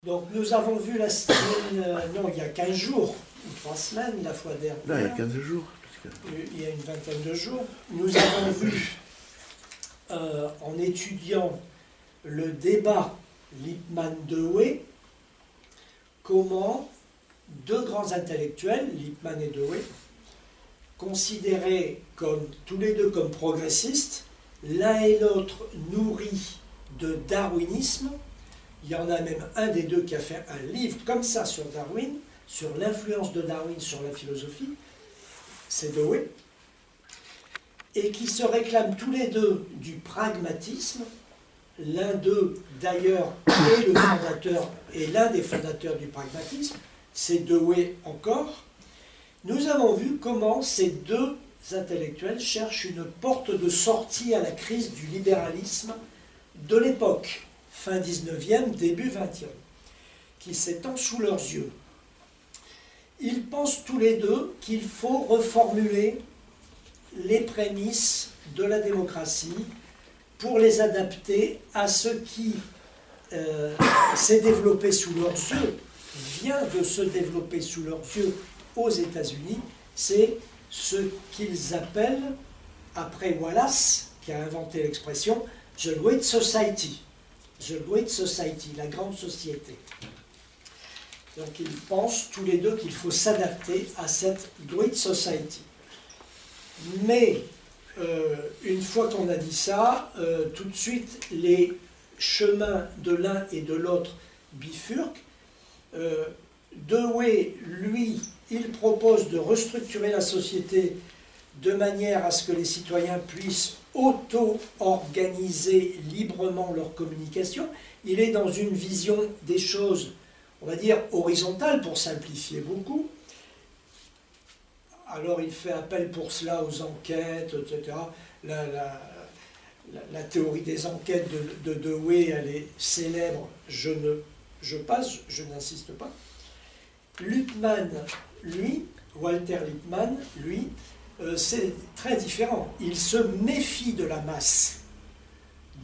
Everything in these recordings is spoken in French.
Donc nous avons vu la semaine, non, il y a 15 jours, ou 3 semaines, la fois dernière. Non, il y a 15 jours. Il y a une vingtaine de jours. Nous avons vu, en étudiant le débat Lippmann-Dewey, comment deux grands intellectuels, Lippmann et Dewey, considérés comme, tous les deux comme progressistes, l'un et l'autre nourris de darwinisme. Il y en a même un des deux qui a fait un livre comme ça sur Darwin, sur l'influence de Darwin sur la philosophie, c'est Dewey, et qui se réclament tous les deux du pragmatisme. L'un d'eux, d'ailleurs, est le fondateur et l'un des fondateurs du pragmatisme, c'est Dewey encore. Nous avons vu comment ces deux intellectuels cherchent une porte de sortie à la crise du libéralisme de l'époque, fin 19e, début 20e, qui s'étend sous leurs yeux. Ils pensent tous les deux qu'il faut reformuler les prémices de la démocratie pour les adapter à ce qui s'est développé sous leurs yeux, vient de se développer sous leurs yeux aux États-Unis, c'est ce qu'ils appellent, après Wallace, qui a inventé l'expression, « the Great Society ». The Great Society, la grande société. Donc ils pensent tous les deux qu'il faut s'adapter à cette Great Society. Mais une fois qu'on a dit ça, tout de suite les chemins de l'un et de l'autre bifurquent. Dewey, lui, il propose de restructurer la société de manière à ce que les citoyens puissent auto-organiser librement leur communication. Il est dans une vision des choses, on va dire, horizontale, pour simplifier beaucoup. Alors il fait appel pour cela aux enquêtes, etc. La théorie des enquêtes de Dewey, elle est célèbre, je passe, je n'insiste pas. Lippmann, lui, Walter Lippmann, lui, c'est très différent. Il se méfie de la masse,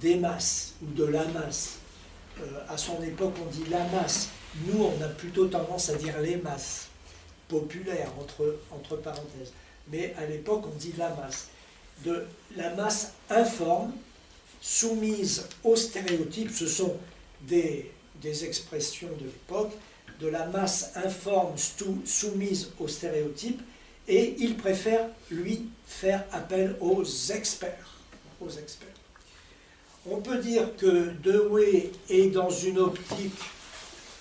des masses, ou de la masse. À son époque, on dit la masse. Nous, on a plutôt tendance à dire les masses, populaires, entre parenthèses. Mais à l'époque, on dit la masse. De la masse informe, soumise aux stéréotypes, ce sont des expressions de l'époque, de la masse informe soumise aux stéréotypes, et il préfère, lui, faire appel aux experts. On peut dire que Dewey est dans une optique,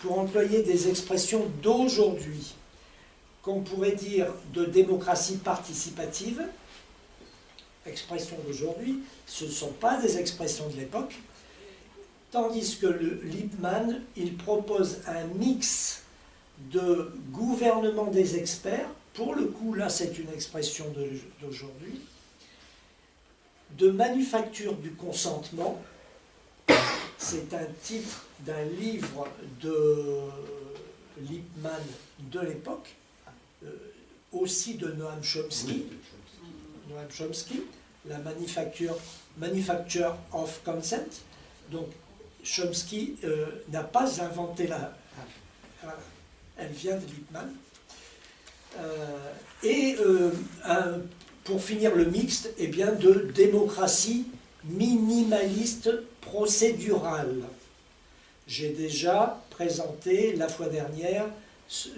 pour employer des expressions d'aujourd'hui, qu'on pourrait dire de démocratie participative, expressions d'aujourd'hui, ce ne sont pas des expressions de l'époque, tandis que Lippmann, il propose un mix de gouvernement des experts, pour le coup, là c'est une expression d'aujourd'hui, de manufacture du consentement, c'est un titre d'un livre de Lippmann de l'époque, aussi de Noam Chomsky, la Manufacture of Consent. Donc Chomsky n'a pas inventé elle vient de Lippmann. Pour finir le mixte, eh bien, de démocratie minimaliste procédurale. J'ai déjà présenté la fois dernière,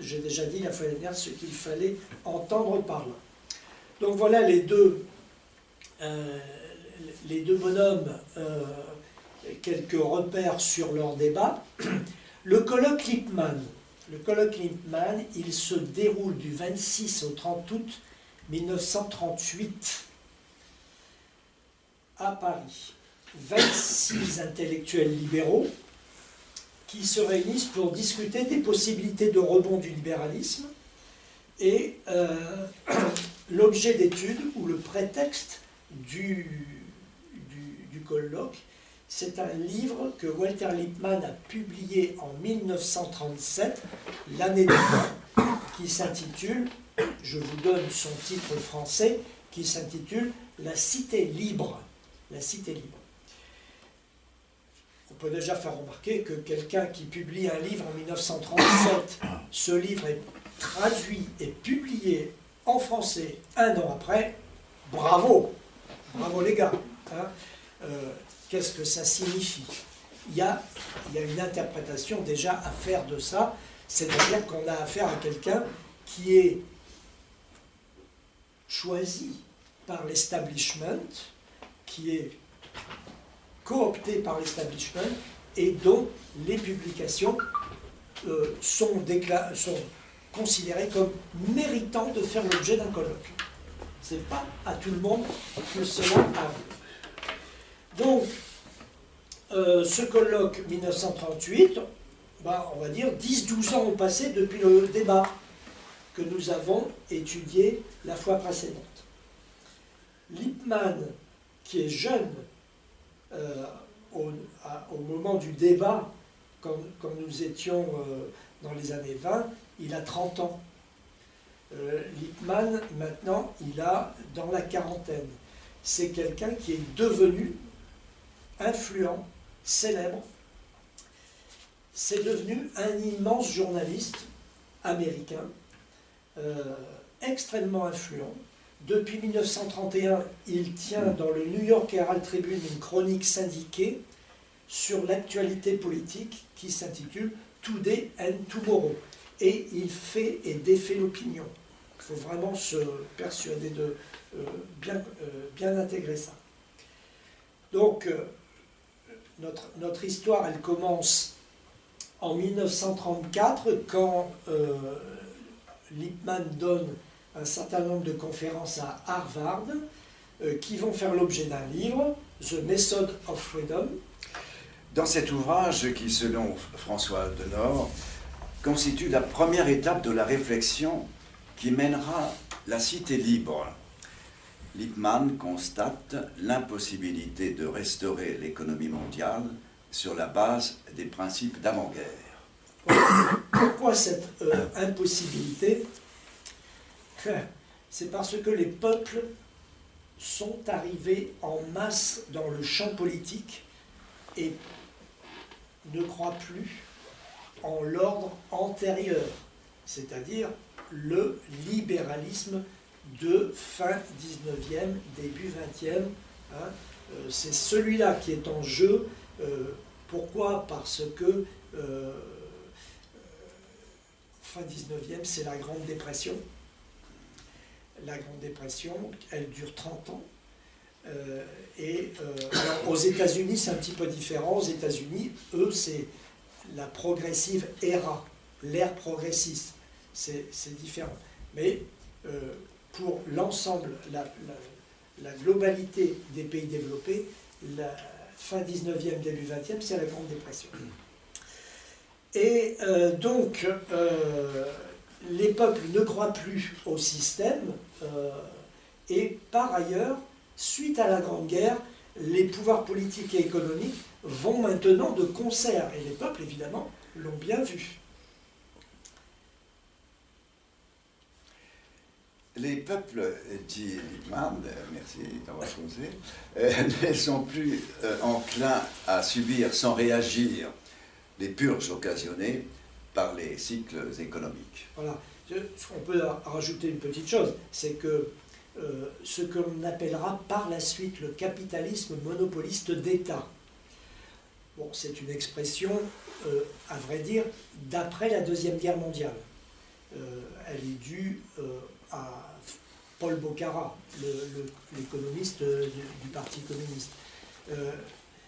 j'ai déjà dit la fois dernière ce qu'il fallait entendre par là. Donc voilà les deux bonhommes, quelques repères sur leur débat. Le colloque Lippmann, il se déroule du 26 au 30 août 1938 à Paris. 26 intellectuels libéraux qui se réunissent pour discuter des possibilités de rebond du libéralisme, et l'objet d'étude ou le prétexte du colloque, c'est un livre que Walter Lippmann a publié en 1937, l'année d'avant, qui s'intitule, je vous donne son titre français, qui s'intitule « La cité libre ». La cité libre. on peut déjà faire remarquer que quelqu'un qui publie un livre en 1937, ce livre est traduit et publié en français 1 an après, bravo, bravo les gars. Hein. Qu'est-ce que ça signifie? Il y a une interprétation déjà à faire de ça, c'est-à-dire qu'on a affaire à quelqu'un qui est choisi par l'establishment, qui est coopté par l'establishment, et dont les publications sont considérées comme méritant de faire l'objet d'un colloque. Ce n'est pas à tout le monde que cela arrive. Donc, ce colloque 1938, on va dire 10-12 ans ont passé depuis le débat que nous avons étudié la fois précédente. Lippmann, qui est jeune au moment du débat, quand nous étions dans les années 20, il a 30 ans. Lippmann, maintenant, il a dans la quarantaine. C'est quelqu'un qui est devenu influent, célèbre. C'est devenu un immense journaliste américain, extrêmement influent. Depuis 1931, il tient dans le New York Herald Tribune une chronique syndiquée sur l'actualité politique qui s'intitule Today and Tomorrow. Et il fait et défait l'opinion. Il faut vraiment se persuader de bien intégrer ça. Donc, notre histoire, elle commence en 1934, quand Lippmann donne un certain nombre de conférences à Harvard, qui vont faire l'objet d'un livre, The Method of Freedom. Dans cet ouvrage qui, selon François Denord, constitue la première étape de la réflexion qui mènera la cité libre, Lippmann constate l'impossibilité de restaurer l'économie mondiale sur la base des principes d'avant-guerre. Pourquoi cette impossibilité? C'est parce que les peuples sont arrivés en masse dans le champ politique et ne croient plus en l'ordre antérieur, c'est-à-dire le libéralisme de fin 19e, début 20e. Hein. C'est celui-là qui est en jeu. Pourquoi? Parce que fin 19e, c'est la Grande Dépression. La Grande Dépression, elle dure 30 ans. Alors, aux États-Unis, c'est un petit peu différent. Aux États-Unis, eux, c'est la progressive era, l'ère progressiste. C'est différent. Mais pour l'ensemble, la globalité des pays développés, la fin 19e, début 20e, c'est la Grande Dépression. Et donc, les peuples ne croient plus au système, et par ailleurs, suite à la Grande Guerre, les pouvoirs politiques et économiques vont maintenant de concert, et les peuples, évidemment, l'ont bien vu. Les peuples, dit Lippmann, merci d'avoir posé, ne sont plus enclins à subir sans réagir les purges occasionnées par les cycles économiques. Voilà. On peut rajouter une petite chose, c'est que ce que l'on appellera par la suite le capitalisme monopoliste d'État. Bon, c'est une expression, à vrai dire, d'après la Deuxième Guerre mondiale. Elle est due à Paul Bocara, l'économiste du Parti communiste.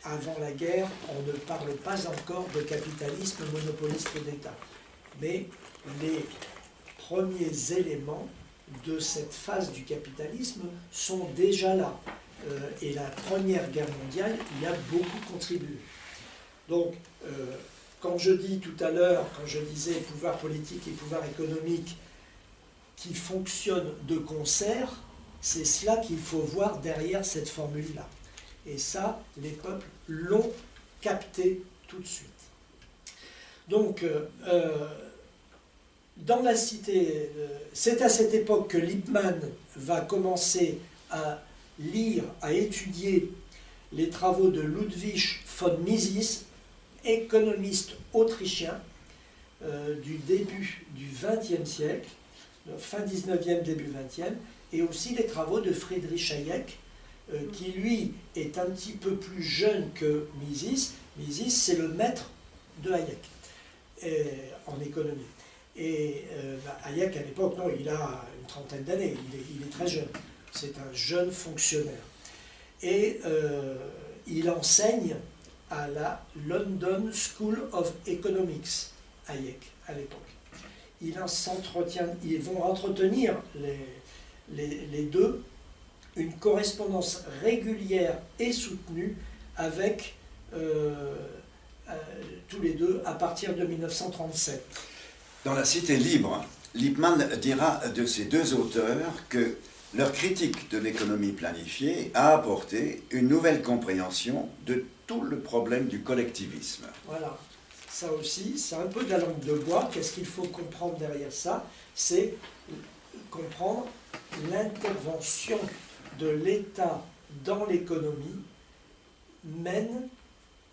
Avant la guerre, on ne parle pas encore de capitalisme monopoliste d'État. Mais les premiers éléments de cette phase du capitalisme sont déjà là. Et la Première Guerre mondiale y a beaucoup contribué. Donc, quand je dis tout à l'heure, quand je disais pouvoir politique et pouvoir économique qui fonctionnent de concert, c'est cela qu'il faut voir derrière cette formule-là. Et ça, les peuples l'ont capté tout de suite. Donc, dans la cité, c'est à cette époque que Lippmann va commencer à lire, à étudier les travaux de Ludwig von Mises, économiste autrichien du début du XXe siècle, fin 19e, début 20e, et aussi les travaux de Friedrich Hayek, qui lui est un petit peu plus jeune que Mises. Mises, c'est le maître de Hayek en économie. Et Hayek, à l'époque, non, il a une trentaine d'années, il est très jeune. C'est un jeune fonctionnaire. Et il enseigne à la London School of Economics, Hayek, à l'époque. Ils vont entretenir les deux une correspondance régulière et soutenue avec tous les deux à partir de 1937. Dans La Cité libre, Lippmann dira de ces deux auteurs que leur critique de l'économie planifiée a apporté une nouvelle compréhension de tout le problème du collectivisme. Voilà, ça aussi, c'est un peu de la langue de bois. Qu'est-ce qu'il faut comprendre derrière ça? C'est comprendre l'intervention de l'État dans l'économie mène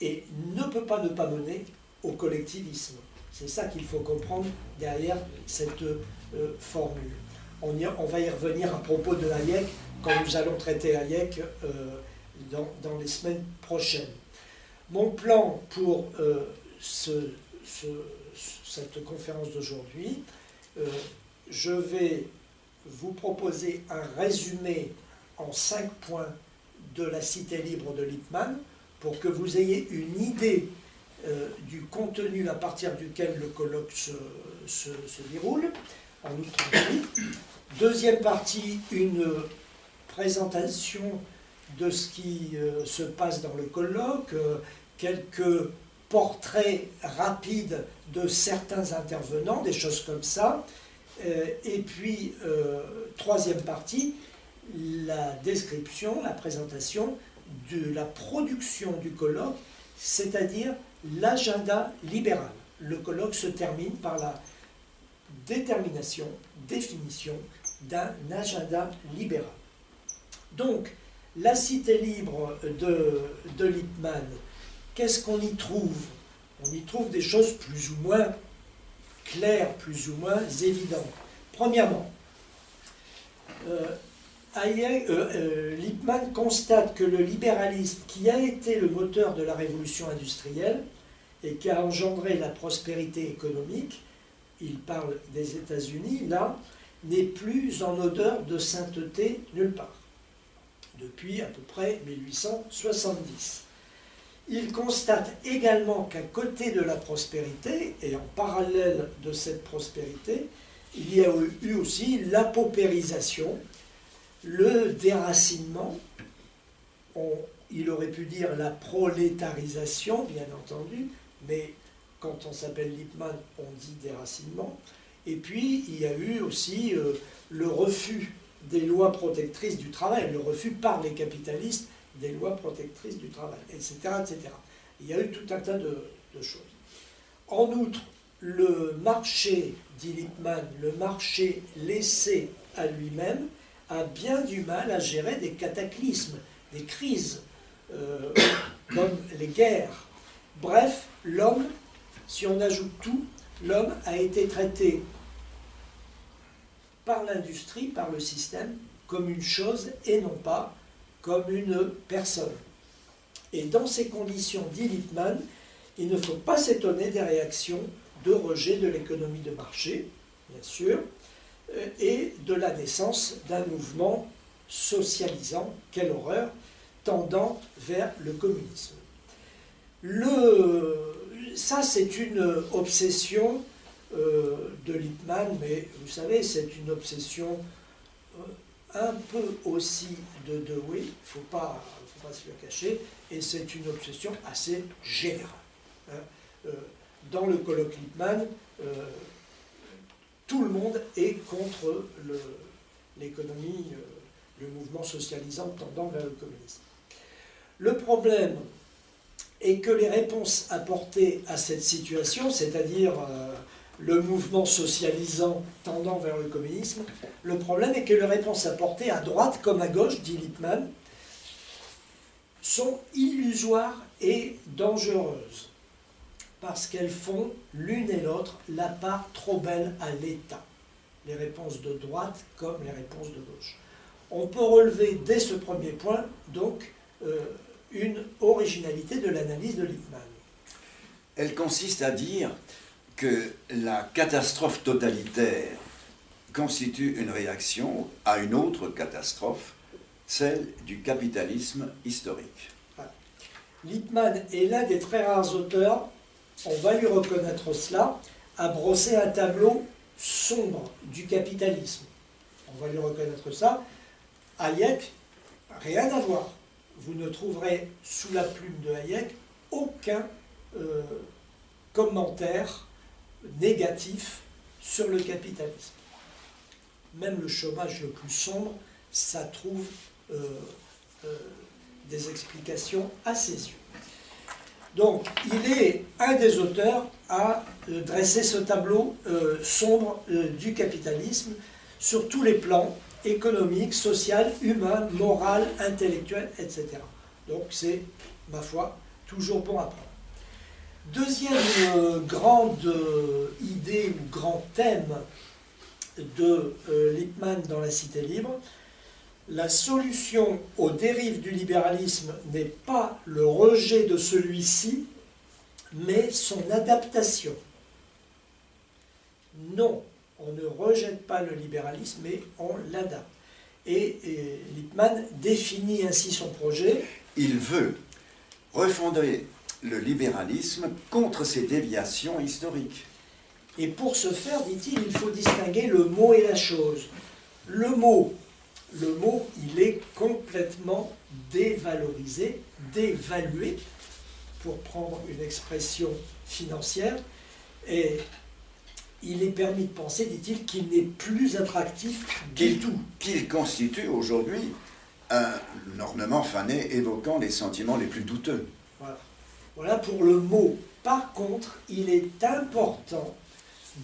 et ne peut pas ne pas mener au collectivisme. C'est ça qu'il faut comprendre derrière cette formule. On va y revenir à propos de Hayek quand nous allons traiter Hayek dans les semaines prochaines. Mon plan pour cette conférence d'aujourd'hui, je vais vous proposer un résumé en 5 points de La Cité libre de Lippmann pour que vous ayez une idée du contenu à partir duquel le colloque se déroule en août 38. Deuxième partie, une présentation de ce qui se passe dans le colloque, quelques portraits rapides de certains intervenants, des choses comme ça. Et puis, troisième partie, la description, la présentation de la production du colloque, c'est-à-dire l'agenda libéral. Le colloque se termine par la définition d'un agenda libéral. Donc, la Cité libre de Lippmann, qu'est-ce qu'on y trouve? On y trouve des choses plus ou moins claires, plus ou moins évidentes. Premièrement, Lippmann constate que le libéralisme, qui a été le moteur de la révolution industrielle et qui a engendré la prospérité économique, il parle des États-Unis, là, n'est plus en odeur de sainteté nulle part, depuis à peu près 1870. Il constate également qu'à côté de la prospérité, et en parallèle de cette prospérité, il y a eu aussi l'apaupérisation, le déracinement, il aurait pu dire la prolétarisation, bien entendu, mais quand on s'appelle Lippmann, on dit déracinement. Et puis, il y a eu aussi le refus des lois protectrices du travail, le refus par les capitalistes des lois protectrices du travail, etc., etc. Il y a eu tout un tas de choses. En outre, le marché, dit Lippmann, le marché laissé à lui-même, a bien du mal à gérer des cataclysmes, des crises, comme les guerres. Bref, l'homme, si on ajoute tout, l'homme a été traité par l'industrie, par le système, comme une chose et non pas comme une personne. Et dans ces conditions, dit Lippmann, il ne faut pas s'étonner des réactions de rejet de l'économie de marché, bien sûr, et de la naissance d'un mouvement socialisant, quelle horreur, tendant vers le communisme. Ça, c'est une obsession de Lippmann, mais vous savez, c'est une obsession un peu aussi de Dewey, il ne faut pas se le cacher, et c'est une obsession assez générale. Dans le colloque Lippmann, tout le monde est contre l'économie, le mouvement socialisant tendant vers le communisme. Le problème est que les réponses apportées à cette situation, c'est-à-dire le mouvement socialisant tendant vers le communisme, le problème est que les réponses apportées à droite comme à gauche, dit Lippmann, sont illusoires et dangereuses. parce qu'elles font l'une et l'autre la part trop belle à l'État. Les réponses de droite comme les réponses de gauche. On peut relever dès ce premier point, donc, une originalité de l'analyse de Lippmann. Elle consiste à dire que la catastrophe totalitaire constitue une réaction à une autre catastrophe, celle du capitalisme historique. Voilà. Lippmann est l'un des très rares auteurs, on va lui reconnaître cela, à brosser un tableau sombre du capitalisme. On va lui reconnaître ça. Hayek, rien à voir. Vous ne trouverez sous la plume de Hayek aucun commentaire négatif sur le capitalisme. Même le chômage le plus sombre, ça trouve des explications à ses yeux. Donc, il est un des auteurs à dresser ce tableau sombre du capitalisme sur tous les plans, économique, social, humain, moral, intellectuel, etc. Donc c'est, ma foi, toujours bon à prendre. Deuxième grande idée ou grand thème de Lippmann dans La Cité libre, la solution aux dérives du libéralisme n'est pas le rejet de celui-ci, mais son adaptation. Non, on ne rejette pas le libéralisme, mais on l'adapte. Et Lippmann définit ainsi son projet. Il veut refonder le libéralisme contre ses déviations historiques. Et pour ce faire, dit-il, il faut distinguer le mot et la chose. Le mot, il est complètement dévalorisé, dévalué, pour prendre une expression financière, et il est permis de penser, dit-il, qu'il n'est plus attractif du tout. Qu'il constitue aujourd'hui un ornement fané évoquant les sentiments les plus douteux. Voilà. Voilà pour le mot. Par contre, il est important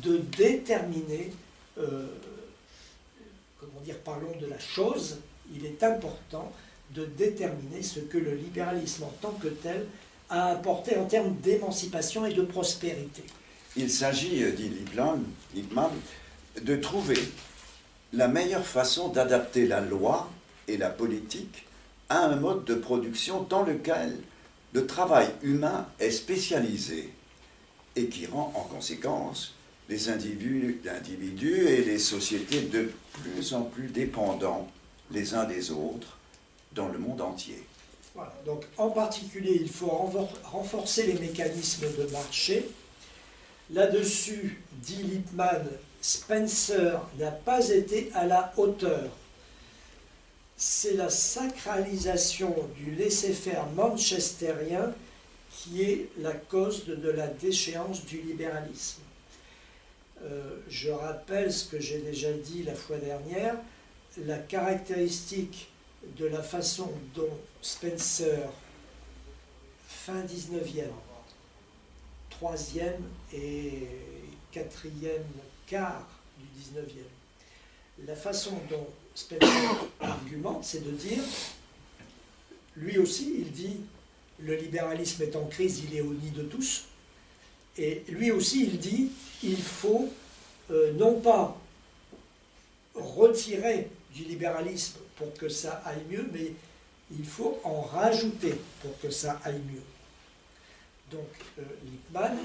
de déterminer, comment dire, parlons de la chose, il est important de déterminer ce que le libéralisme en tant que tel a apporté en termes d'émancipation et de prospérité. Il s'agit, dit Lippmann, de trouver la meilleure façon d'adapter la loi et la politique à un mode de production dans lequel le travail humain est spécialisé et qui rend en conséquence les individus et les sociétés de plus en plus dépendants les uns des autres dans le monde entier. Voilà. Donc, en particulier, il faut renforcer les mécanismes de marché. Là-dessus, dit Lippmann, Spencer n'a pas été à la hauteur. C'est la sacralisation du laisser-faire manchestérien qui est la cause de la déchéance du libéralisme. Je rappelle ce que j'ai déjà dit la fois dernière, la caractéristique de la façon dont Spencer, fin 19e, 3e et 4e quart du 19e, la façon dont Spencer argumente, c'est de dire, lui aussi, il dit, le libéralisme est en crise, il est au nid de tous, et lui aussi, il dit, il faut non pas retirer du libéralisme pour que ça aille mieux, mais il faut en rajouter pour que ça aille mieux. Donc, Lippmann,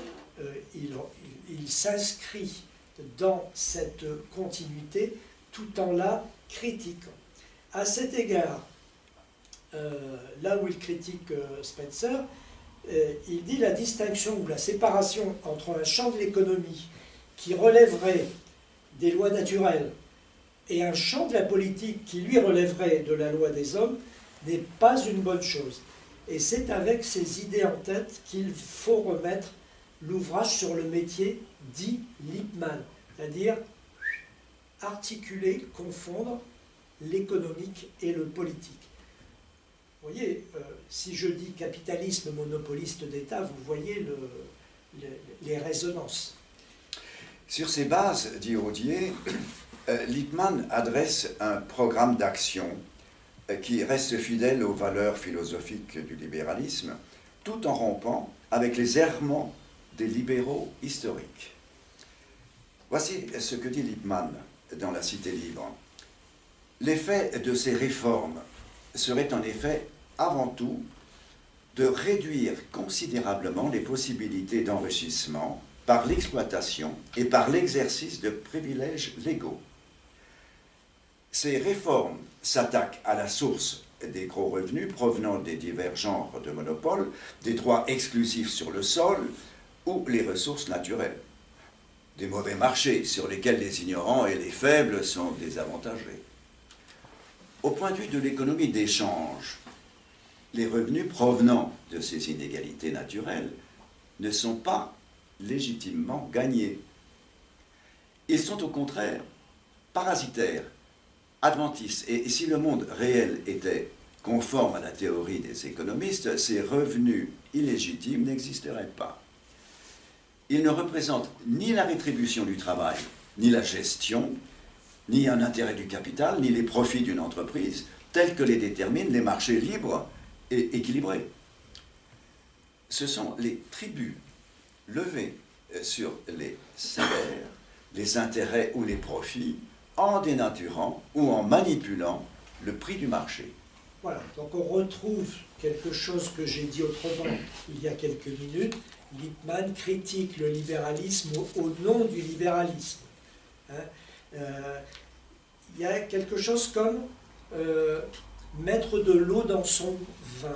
il s'inscrit dans cette continuité tout en la critiquant. À cet égard, là où il critique Spencer, il dit la distinction ou la séparation entre un champ de l'économie qui relèverait des lois naturelles et un champ de la politique qui lui relèverait de la loi des hommes n'est pas une bonne chose. Et c'est avec ces idées en tête qu'il faut remettre l'ouvrage sur le métier dit Lippmann, c'est-à-dire articuler, confondre l'économique et le politique. Vous voyez, si je dis capitalisme monopoliste d'État, vous voyez les résonances. Sur ces bases, dit Audier, Lippmann adresse un programme d'action qui reste fidèle aux valeurs philosophiques du libéralisme, tout en rompant avec les errements des libéraux historiques. Voici ce que dit Lippmann dans La Cité libre. L'effet de ces réformes serait en effet avant tout de réduire considérablement les possibilités d'enrichissement par l'exploitation et par l'exercice de privilèges légaux. Ces réformes s'attaquent à la source des gros revenus provenant des divers genres de monopoles, des droits exclusifs sur le sol ou les ressources naturelles, des mauvais marchés sur lesquels les ignorants et les faibles sont désavantagés. Au point de vue de l'économie d'échange, les revenus provenant de ces inégalités naturelles ne sont pas légitimement gagnés. Ils sont au contraire parasitaires, adventistes. Et si le monde réel était conforme à la théorie des économistes, ces revenus illégitimes n'existeraient pas. Ils ne représentent ni la rétribution du travail, ni la gestion, ni un intérêt du capital, ni les profits d'une entreprise, tels que les déterminent les marchés libres et équilibrés. Ce sont les tributs levés sur les salaires, les intérêts ou les profits, en dénaturant ou en manipulant le prix du marché. Voilà, donc on retrouve quelque chose que j'ai dit autrement il y a quelques minutes. Lippmann critique le libéralisme au nom du libéralisme. Hein, il y a quelque chose comme mettre de l'eau dans son vin,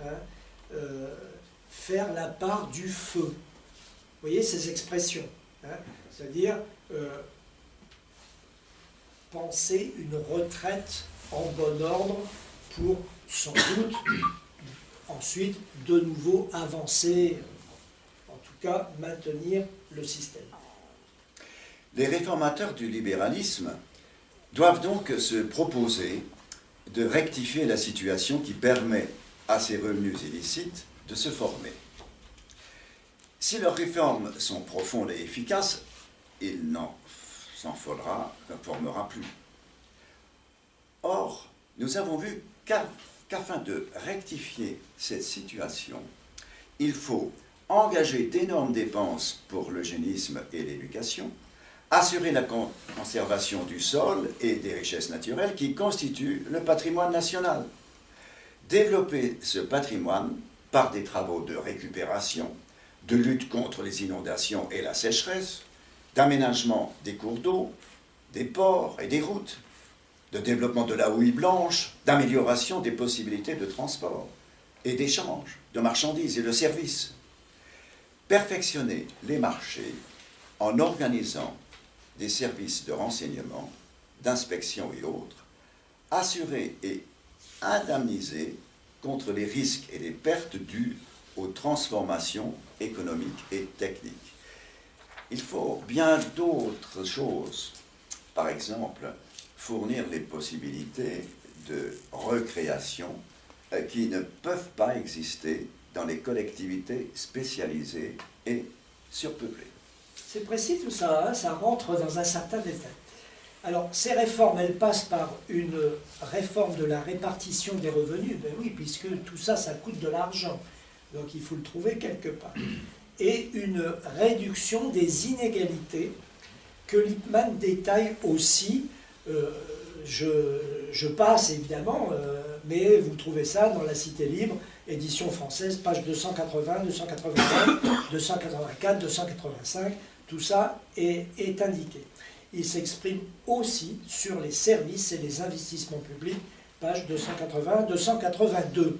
hein, faire la part du feu. Vous voyez ces expressions, hein, c'est-à-dire penser une retraite en bon ordre pour sans doute ensuite de nouveau avancer, en tout cas maintenir le système. Les réformateurs du libéralisme doivent donc se proposer de rectifier la situation qui permet à ces revenus illicites de se former. Si leurs réformes sont profondes et efficaces, il n'en formera plus. Or, nous avons vu qu'afin de rectifier cette situation, il faut engager d'énormes dépenses pour l'eugénisme et l'éducation, assurer la conservation du sol et des richesses naturelles qui constituent le patrimoine national, développer ce patrimoine par des travaux de récupération, de lutte contre les inondations et la sécheresse, d'aménagement des cours d'eau, des ports et des routes, de développement de la houille blanche, d'amélioration des possibilités de transport et d'échange de marchandises et de services. Perfectionner les marchés en organisant des services de renseignement, d'inspection et autres, assurer et indemniser contre les risques et les pertes dues aux transformations économiques et techniques. Il faut bien d'autres choses. Par exemple, fournir les possibilités de recréation qui ne peuvent pas exister dans les collectivités spécialisées et surpeuplées. C'est précis tout ça, hein, ça rentre dans un certain détail. Alors, ces réformes, elles passent par une réforme de la répartition des revenus, ben oui, puisque tout ça, ça coûte de l'argent, donc il faut le trouver quelque part. Et une réduction des inégalités que Lippmann détaille aussi. Je passe évidemment, mais vous trouvez ça dans La Cité libre, édition française, page 280, 284, 284, 285, tout ça est indiqué. Il s'exprime aussi sur les services et les investissements publics, page 280, 282.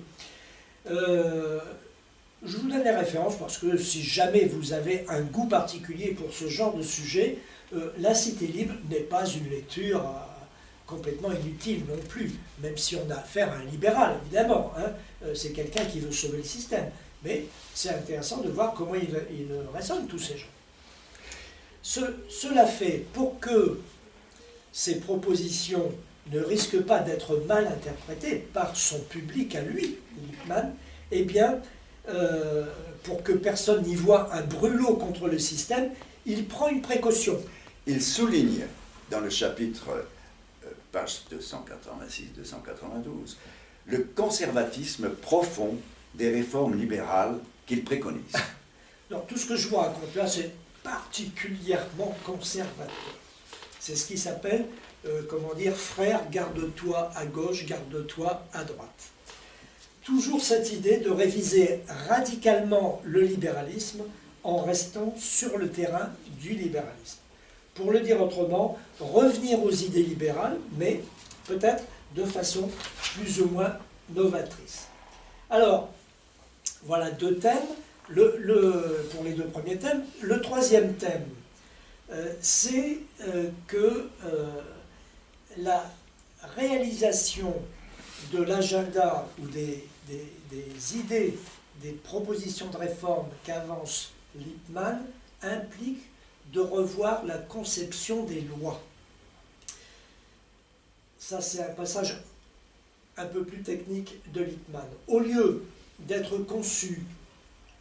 Je vous donne les références parce que si jamais vous avez un goût particulier pour ce genre de sujet, La Cité libre n'est pas une lecture complètement inutile non plus, même si on a affaire à un libéral, évidemment. Hein, c'est quelqu'un qui veut sauver le système. Mais c'est intéressant de voir comment il raisonne, tous ces gens. Cela fait, pour que ces propositions ne risquent pas d'être mal interprétées par son public à lui, Lippmann, eh bien, pour que personne n'y voit un brûlot contre le système, il prend une précaution. Il souligne dans le chapitre, page 286-292, le conservatisme profond des réformes libérales qu'il préconise. Donc tout ce que je vous raconte là, c'est particulièrement conservateur. C'est ce qui s'appelle, comment dire, frère, garde-toi à gauche, garde-toi à droite. Toujours cette idée de réviser radicalement le libéralisme en restant sur le terrain du libéralisme. Pour le dire autrement, revenir aux idées libérales, mais peut-être de façon plus ou moins novatrice. Alors, voilà deux thèmes pour les deux premiers thèmes. Le troisième thème, c'est que la réalisation de l'agenda ou des idées, des propositions de réforme qu'avance Lippmann implique de revoir la conception des lois. Ça, c'est un passage un peu plus technique de Lippmann. Au lieu d'être conçus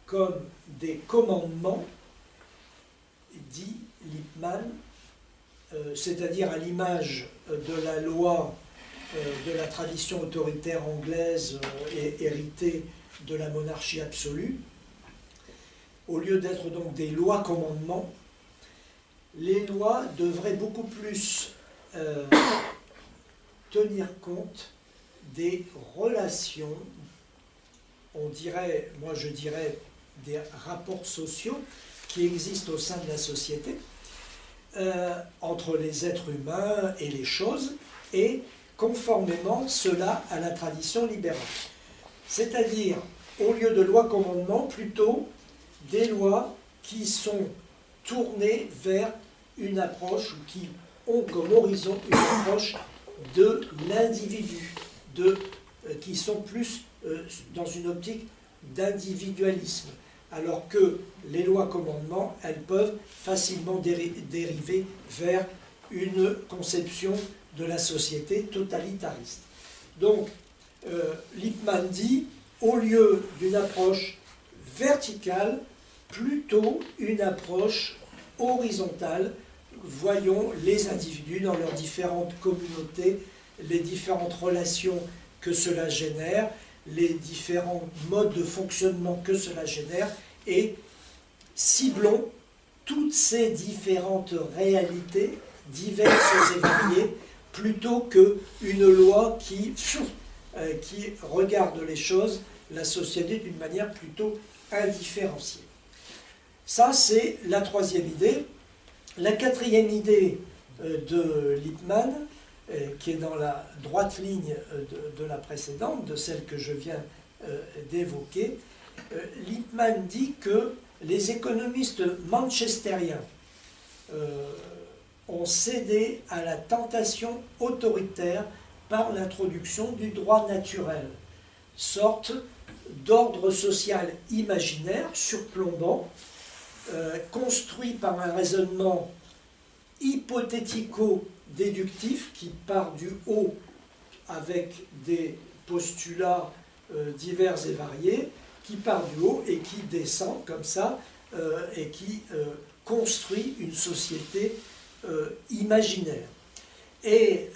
comme des commandements, dit Lippmann, c'est-à-dire à l'image de la loi de la tradition autoritaire anglaise héritée de la monarchie absolue, au lieu d'être donc des lois-commandements, les lois devraient beaucoup plus tenir compte des relations, on dirait, moi je dirais, des rapports sociaux qui existent au sein de la société, entre les êtres humains et les choses, et conformément cela à la tradition libérale. C'est-à-dire, au lieu de lois-commandements, plutôt des lois qui sont tournées vers une approche, ou qui ont comme horizon une approche de l'individu, qui sont plus dans une optique d'individualisme, alors que les lois-commandements, elles peuvent facilement dériver vers une conception de la société totalitariste. Donc, Lippmann dit, au lieu d'une approche verticale, plutôt une approche horizontale. Voyons les individus dans leurs différentes communautés, les différentes relations que cela génère, les différents modes de fonctionnement que cela génère, et ciblons toutes ces différentes réalités, diverses et variées, plutôt qu'une loi qui regarde les choses, la société d'une manière plutôt indifférenciée. Ça, c'est la troisième idée. La quatrième idée de Lippmann, qui est dans la droite ligne de la précédente, de celle que je viens d'évoquer, Lippmann dit que les économistes manchestériens ont cédé à la tentation autoritaire par l'introduction du droit naturel, sorte d'ordre social imaginaire surplombant, construit par un raisonnement hypothético-déductif qui part du haut avec des postulats divers et variés, qui part du haut et qui descend comme ça, et qui construit une société imaginaire. Et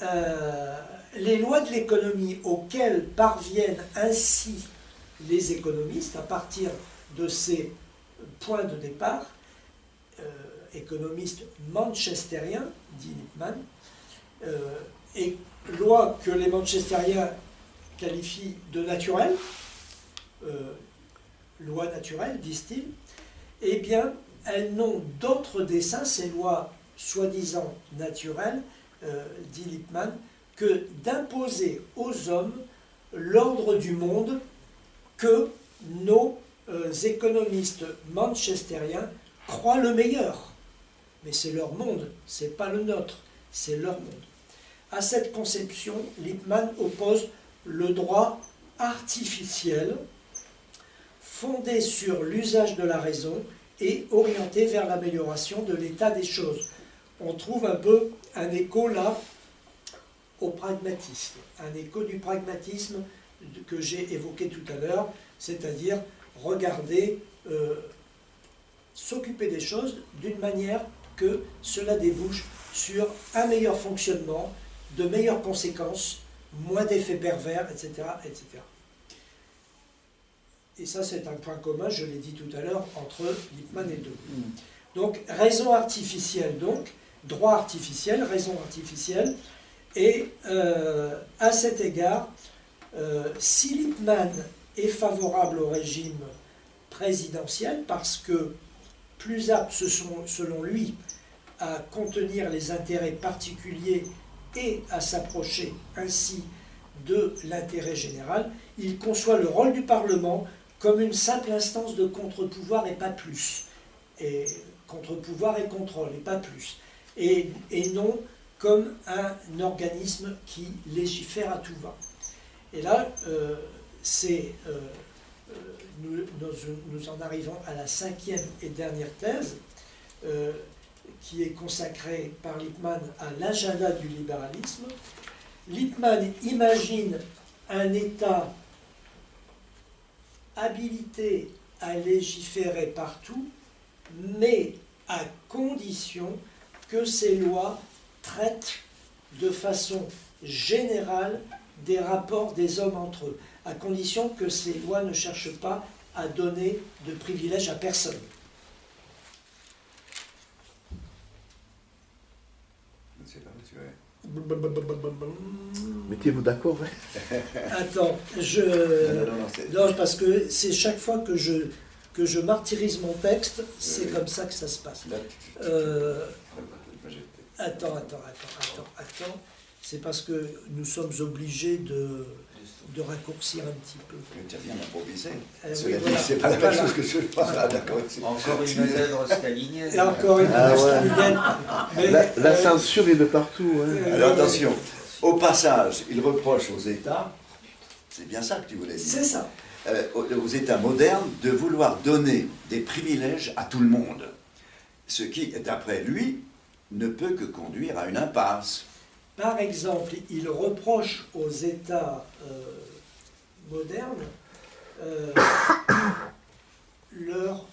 les lois de l'économie auxquelles parviennent ainsi les économistes, à partir de ces points de départ, économistes manchestériens, dit Lippmann, et lois que les manchestériens qualifient de naturelles, lois naturelles, disent-ils, eh bien, elles n'ont d'autre dessein, ces lois soi-disant naturelles, dit Lippmann, que d'imposer aux hommes l'ordre du monde que nos économistes manchestériens croient le meilleur. Mais c'est leur monde, ce n'est pas le nôtre, c'est leur monde. À cette conception, Lippmann oppose le droit artificiel, fondé sur l'usage de la raison et orienté vers l'amélioration de l'état des choses. On trouve un peu un écho là au pragmatisme, un écho du pragmatisme que j'ai évoqué tout à l'heure, c'est-à-dire regarder, s'occuper des choses d'une manière que cela débouche sur un meilleur fonctionnement, de meilleures conséquences, moins d'effets pervers, etc., etc. et ça c'est un point commun, je l'ai dit tout à l'heure, entre Lippmann et Deault. Donc raison artificielle, donc, droit artificiel, raison artificielle, et à cet égard, si Lippmann est favorable au régime présidentiel, parce que plus apte, selon lui, à contenir les intérêts particuliers et à s'approcher ainsi de l'intérêt général, il conçoit le rôle du Parlement comme une simple instance de contre-pouvoir et pas plus. Et contre-pouvoir et contrôle et pas plus. Et non comme un organisme qui légifère à tout va. Et là, nous en arrivons à la 5e et dernière thèse, qui est consacrée par Lippmann à l'agenda du libéralisme. Lippmann imagine un État habilité à légiférer partout, mais à condition que ces lois traitent de façon générale des rapports des hommes entre eux, à condition que ces lois ne cherchent pas à donner de privilèges à personne. Je ne sais pas où tu es. Mettez-vous d'accord, hein. Attends, non, parce que c'est chaque fois que je martyrise mon texte, c'est comme ça que ça se passe. Là, Attends. C'est parce que nous sommes obligés de raccourcir un petit peu. Tu as bien improvisé. Oui, Cela dit, voilà. c'est pas la même chose que je pense. Ah, d'accord. Encore une œuvre stalinienne. Et encore une Ah, fois, ouais. stalinienne. Mais, La censure est de partout, hein. Alors attention, au passage, il reproche aux États, c'est bien ça que tu voulais dire, c'est ça. aux États modernes de vouloir donner des privilèges à tout le monde. Ce qui, d'après lui, ne peut que conduire à une impasse. Par exemple, il reproche aux États modernes leur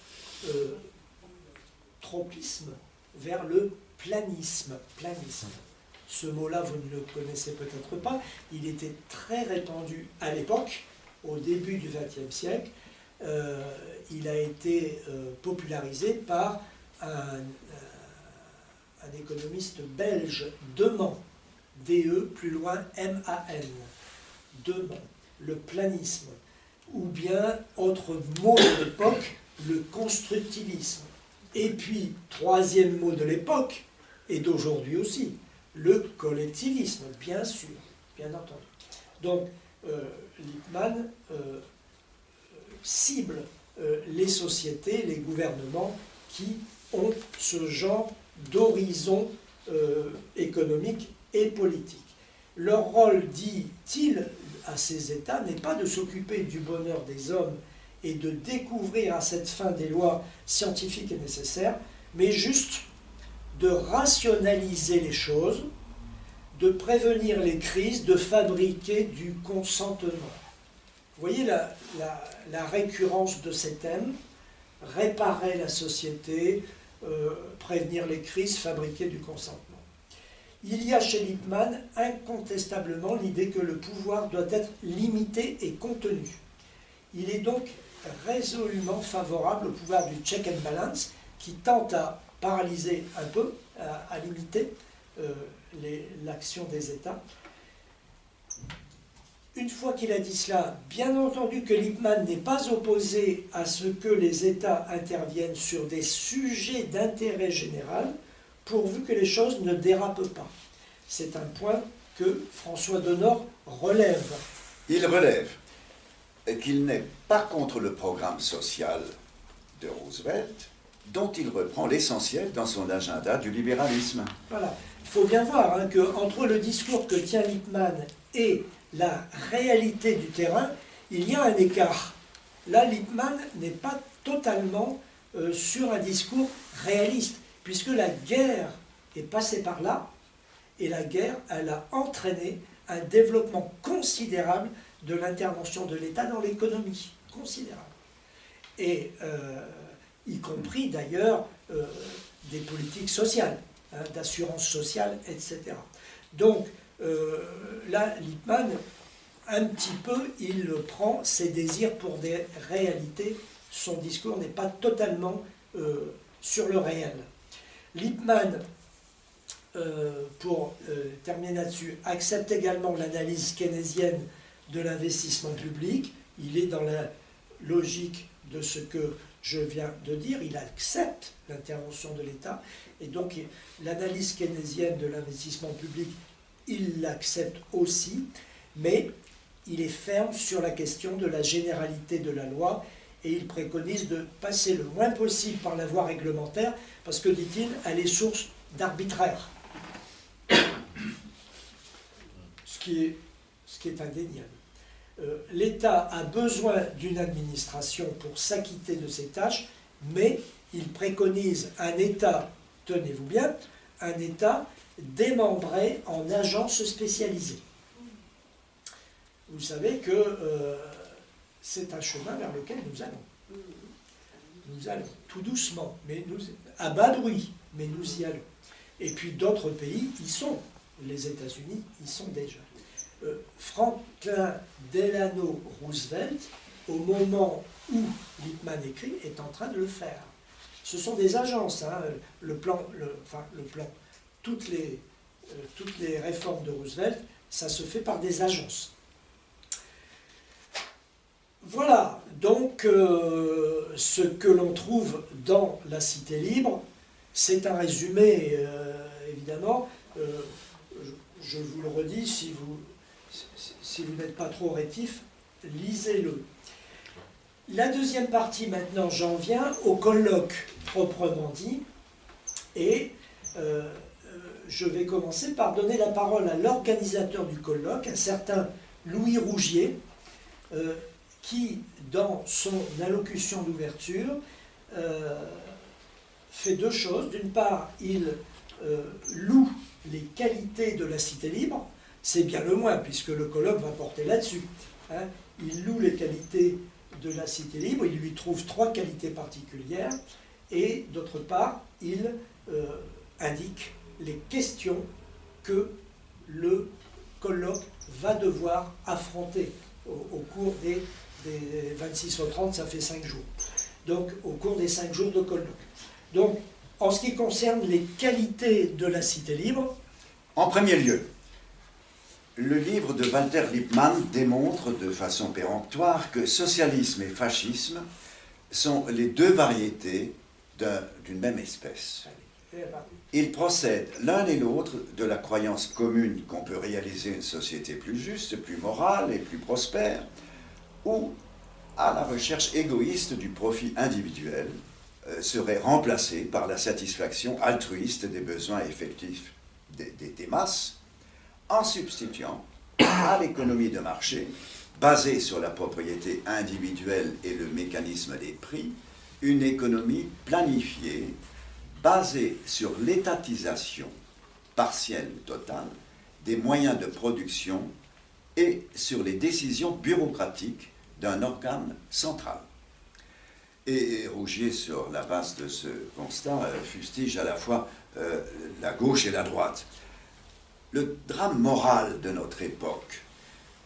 tropisme vers le planisme. Ce mot-là, vous ne le connaissez peut-être pas. Il était très répandu à l'époque, au début du XXe siècle. Il a été popularisé par un économiste belge, Deman, D-E, plus loin, M-A-N, Deman, le planisme, ou bien, autre mot de l'époque, le constructivisme. Et puis, troisième mot de l'époque, et d'aujourd'hui aussi, le collectivisme, bien sûr, bien entendu. Donc, Lippmann cible les sociétés, les gouvernements qui ont ce genre d'horizon économique et politique. Leur rôle, dit-il à ces États, n'est pas de s'occuper du bonheur des hommes et de découvrir à cette fin des lois scientifiques et nécessaires, mais juste de rationaliser les choses, de prévenir les crises, de fabriquer du consentement. Vous voyez la récurrence de ces thèmes: réparer la société, prévenir les crises, fabriquer du consentement. Il y a chez Lippmann incontestablement l'idée que le pouvoir doit être limité et contenu. Il est donc résolument favorable au pouvoir du check and balance qui tente à paralyser un peu, à limiter l'action des États. Une fois qu'il a dit cela, bien entendu que Lippmann n'est pas opposé à ce que les États interviennent sur des sujets d'intérêt général, pourvu que les choses ne dérapent pas. C'est un point que François Denord relève. Il relève qu'il n'est pas contre le programme social de Roosevelt, dont il reprend l'essentiel dans son agenda du libéralisme. Voilà. Il faut bien voir qu'entre le discours que tient Lippmann et la réalité du terrain, il y a un écart. Là, Lippmann n'est pas totalement sur un discours réaliste, puisque la guerre est passée par là, et la guerre, elle a entraîné un développement considérable de l'intervention de l'État dans l'économie. Considérable. Et y compris d'ailleurs des politiques sociales, d'assurance sociale, etc. Donc, là, Lippmann un petit peu, il prend ses désirs pour des réalités. Son discours n'est pas totalement sur le réel. Lippmann, pour terminer là-dessus, accepte également l'analyse keynésienne de l'investissement public. Il est dans la logique de ce que je viens de dire, il accepte l'intervention de l'État, et donc l'analyse keynésienne de l'investissement public, il l'accepte aussi, mais il est ferme sur la question de la généralité de la loi, et il préconise de passer le moins possible par la voie réglementaire, parce que, dit-il, elle est source d'arbitraire. Ce qui est indéniable. L'État a besoin d'une administration pour s'acquitter de ses tâches, mais il préconise un État, tenez-vous bien, un État démembré en agences spécialisées. Vous savez que c'est un chemin vers lequel nous allons. Nous allons tout doucement, mais à bas bruit, mais nous y allons. Et puis d'autres pays y sont. Les États-Unis y sont déjà. Franklin Delano Roosevelt, au moment où Lippmann écrit, est en train de le faire. Ce sont des agences, hein, le plan, toutes les réformes de Roosevelt, ça se fait par des agences. Voilà, donc ce que l'on trouve dans La Cité libre, c'est un résumé, évidemment. Je vous le redis, si vous n'êtes pas trop rétif, lisez-le. La deuxième partie, maintenant, j'en viens au colloque proprement dit, et je vais commencer par donner la parole à l'organisateur du colloque, un certain Louis Rougier, qui, dans son allocution d'ouverture, fait deux choses. D'une part, il loue les qualités de la Cité libre, c'est bien le moins, puisque le colloque va porter là-dessus. Hein. Il loue les qualités de la Cité libre, il lui trouve trois qualités particulières, et d'autre part, il indique les questions que le colloque va devoir affronter au cours des 26 au 30, ça fait 5 jours. Donc, au cours des 5 jours de colloque. Donc, en ce qui concerne les qualités de la Cité libre... En premier lieu, le livre de Walter Lippmann démontre de façon péremptoire que socialisme et fascisme sont les deux variétés d'une même espèce. Ils procèdent l'un et l'autre de la croyance commune qu'on peut réaliser une société plus juste, plus morale et plus prospère, ou à la recherche égoïste du profit individuel serait remplacée par la satisfaction altruiste des besoins effectifs des masses, en substituant à l'économie de marché, basée sur la propriété individuelle et le mécanisme des prix, une économie planifiée, basée sur l'étatisation partielle ou totale des moyens de production et sur les décisions bureaucratiques d'un organe central. Et Rougier, sur la base de ce constat, fustige à la fois la gauche et la droite. Le drame moral de notre époque,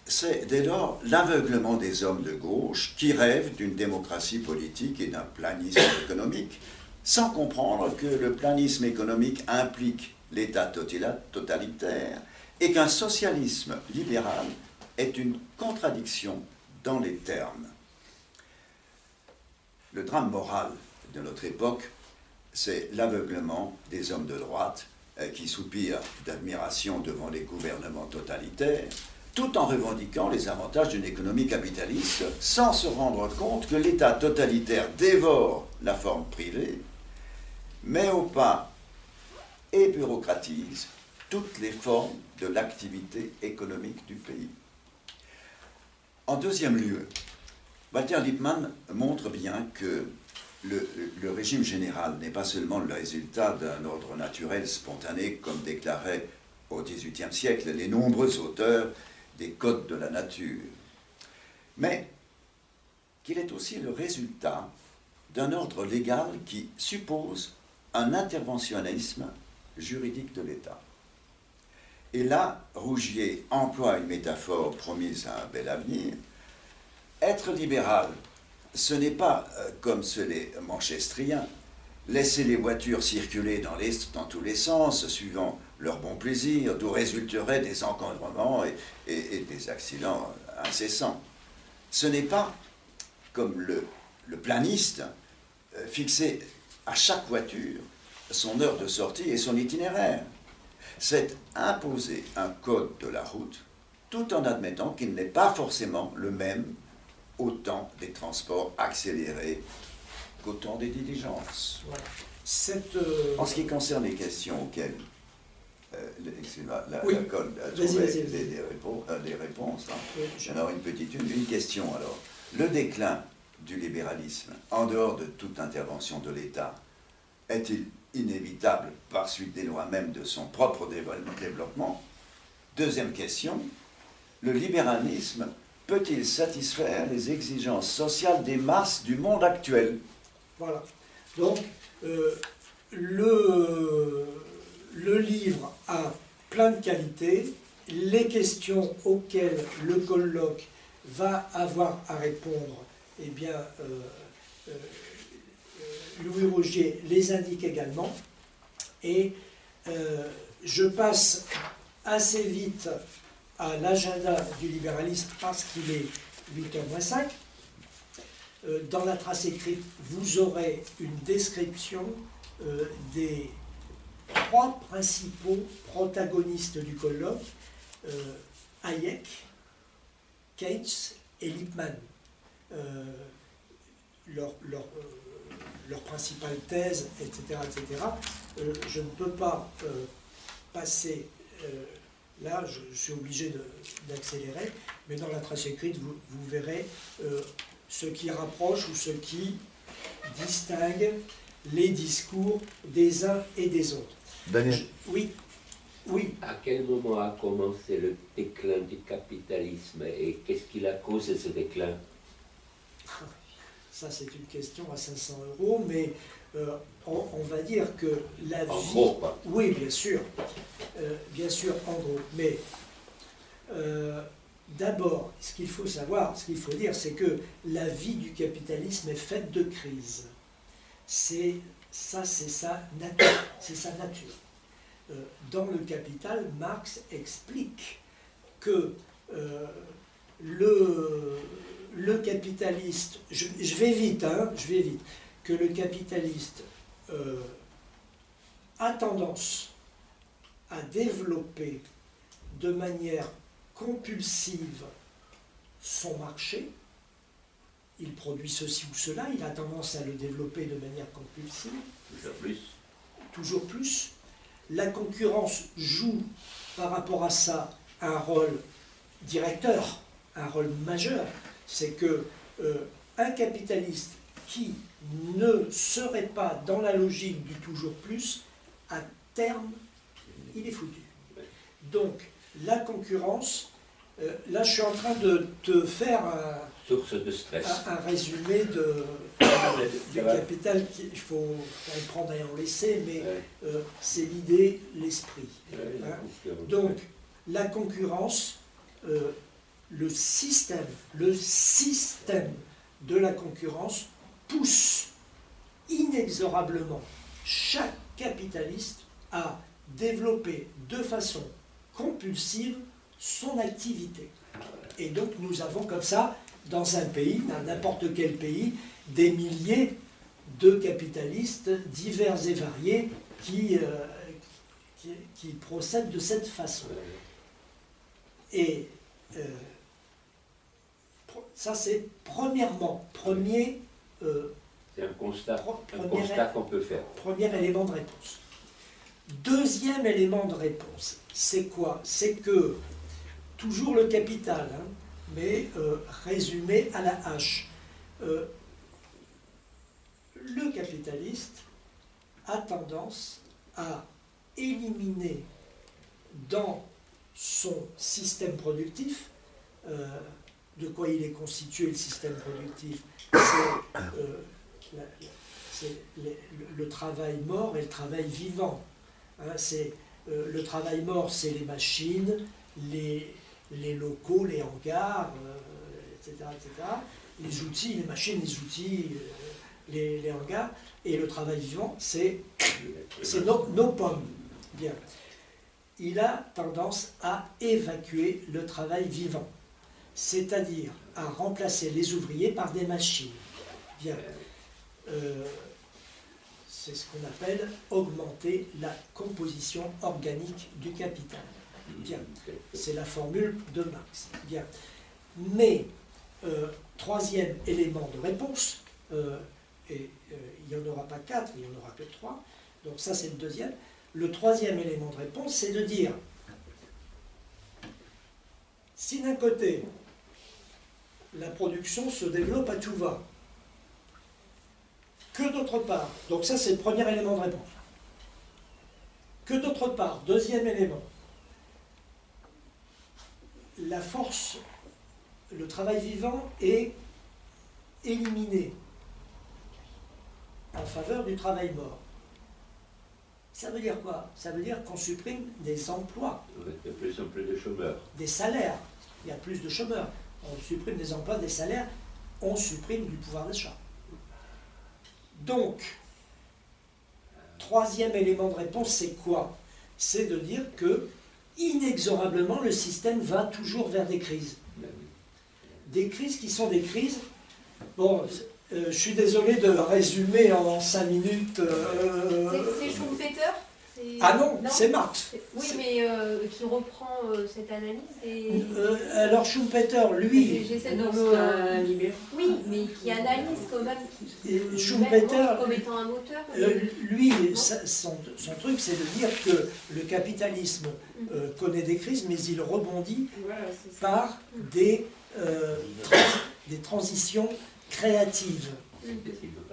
c'est dès lors l'aveuglement des hommes de gauche qui rêvent d'une démocratie politique et d'un planisme économique, sans comprendre que le planisme économique implique l'État totalitaire et qu'un socialisme libéral est une contradiction dans les termes. Le drame moral de notre époque, c'est l'aveuglement des hommes de droite qui soupirent d'admiration devant les gouvernements totalitaires, tout en revendiquant les avantages d'une économie capitaliste, sans se rendre compte que l'État totalitaire dévore la forme privée, met au pas et bureaucratise toutes les formes de l'activité économique du pays. En deuxième lieu, Walter Lippmann montre bien que le régime général n'est pas seulement le résultat d'un ordre naturel spontané, comme déclaraient au XVIIIe siècle les nombreux auteurs des codes de la nature, mais qu'il est aussi le résultat d'un ordre légal qui suppose un interventionnisme juridique de l'État. Et là, Rougier emploie une métaphore promise à un bel avenir. Être libéral, ce n'est pas, comme ceux les manchestriens, laisser les voitures circuler dans tous les sens, suivant leur bon plaisir, d'où résulteraient des encombrements et des accidents incessants. Ce n'est pas, comme le planiste, fixer à chaque voiture son heure de sortie et son itinéraire. C'est imposer un code de la route, tout en admettant qu'il n'est pas forcément le même au temps des transports accélérés qu'au temps des diligences. Voilà. En ce qui concerne les questions auxquelles Oui. la Colle a Vas-y, trouvé vas-y. des réponses. Hein. Oui, J'en aurai une question alors. Le déclin du libéralisme, en dehors de toute intervention de l'État, est-il inévitable par suite des lois même de son propre développement? Deuxième question, le libéralisme peut-il satisfaire les exigences sociales des masses du monde actuel? Voilà. Donc, le livre a plein de qualités. Les questions auxquelles le colloque va avoir à répondre, eh bien, Louis Rougier les indique également. Et je passe assez vite à l'agenda du libéralisme parce qu'il est 8h moins 5. Dans la trace écrite, vous aurez une description des 3 principaux protagonistes du colloque, Hayek, Keynes et Lippmann. Leur principale thèse, etc. etc. Je ne peux pas passer là, je suis obligé d'accélérer, mais dans la trace écrite, vous verrez ce qui rapproche ou ce qui distingue les discours des uns et des autres. Daniel. Oui, oui. À quel moment a commencé le déclin du capitalisme et qu'est-ce qui a causé ce déclin? Ça, c'est une question à 500 €, mais on va dire que la vie... En gros, quoi. Oui, bien sûr, en gros. Mais d'abord, ce qu'il faut savoir, ce qu'il faut dire, c'est que la vie du capitalisme est faite de crises. C'est sa nature. Dans le Capital, Marx explique que le capitaliste, je vais vite, que le capitaliste a tendance à développer de manière compulsive son marché. Il produit ceci ou cela, il a tendance à le développer de manière compulsive. Toujours plus. Toujours plus. La concurrence joue par rapport à ça un rôle directeur, un rôle majeur. C'est que un capitaliste qui ne serait pas dans la logique du toujours plus, à terme, il est foutu. Donc, la concurrence, là je suis en train de te faire Source de stress. un résumé du Capital, il faut le prendre et en laisser, mais c'est l'idée, l'esprit. Donc, la concurrence, le système de la concurrence pousse inexorablement chaque capitaliste à développer de façon compulsive son activité. Et donc nous avons comme ça, dans un pays, dans n'importe quel pays, des milliers de capitalistes divers et variés qui procèdent de cette façon. Et ça c'est premièrement, c'est un constat qu'on peut faire. Premier élément de réponse. Deuxième élément de réponse, c'est quoi? C'est que, toujours le Capital, mais résumé à la hache, le capitaliste a tendance à éliminer dans son système productif, de quoi il est constitué le système productif, c'est le travail mort et le travail vivant. C'est le travail mort, c'est les machines, les locaux, les hangars, etc., etc., les outils, les machines, les outils, les hangars, et le travail vivant, c'est nos pommes. Bien. Il a tendance à évacuer le travail vivant, c'est-à-dire à remplacer les ouvriers par des machines. Bien. C'est ce qu'on appelle augmenter la composition organique du capital. Bien. C'est la formule de Marx. Bien. Mais, troisième élément de réponse, et il n'y en aura pas 4, il n'y en aura que 3, donc ça c'est le deuxième. Le troisième élément de réponse, c'est de dire, si d'un côté, la production se développe à tout va, que d'autre part, donc ça c'est le premier élément de réponse, que d'autre part, deuxième élément, la force, le travail vivant est éliminé en faveur du travail mort. Ça veut dire quoi? Ça veut dire qu'on supprime des emplois. Il y a de plus en plus de chômeurs. Des salaires. Il y a plus de chômeurs. On supprime des emplois, des salaires. On supprime du pouvoir d'achat. Donc, troisième élément de réponse, c'est quoi? C'est de dire que, inexorablement, le système va toujours vers des crises. Des crises qui sont des crises... Bon, je suis désolé de résumer en 5 minutes... C'est Schumpeter? Ah non, c'est Marx. Oui, mais qui reprend cette analyse et... alors Schumpeter, lui... J'essaie de me... Oui, mais qui analyse quand même, qui Schumpeter, comme étant un moteur. lui, son truc, c'est de dire que le capitalisme connaît des crises, mais il rebondit par des transitions créatives.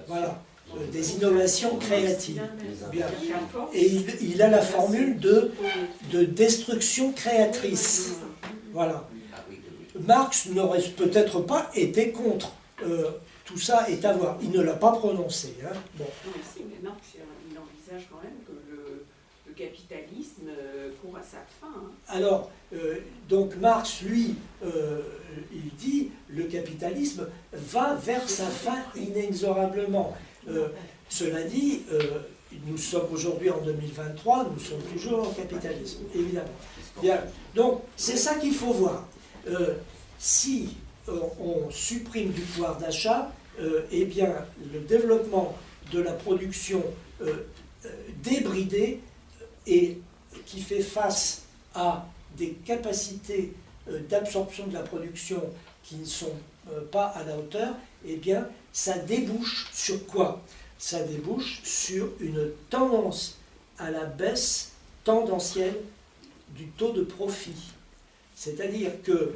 Voilà. Des innovations créatives. Bien. Et il a la formule de destruction créatrice. Voilà. Marx n'aurait peut-être pas été contre. Tout ça est à voir. Il ne l'a pas prononcé. Hein. Bon. Non, mais si, mais Marx, il envisage quand même que le capitalisme court à sa fin. Hein. Alors, donc Marx, lui, il dit le capitalisme va vers sa fin inexorablement. Cela dit, nous sommes aujourd'hui en 2023, nous sommes toujours en capitalisme, évidemment. Bien, donc, c'est ça qu'il faut voir. Si on supprime du pouvoir d'achat, eh bien, le développement de la production débridée et qui fait face à des capacités d'absorption de la production qui ne sont pas à la hauteur, eh bien, ça débouche sur quoi? Ça débouche sur une tendance à la baisse tendancielle du taux de profit. C'est-à-dire que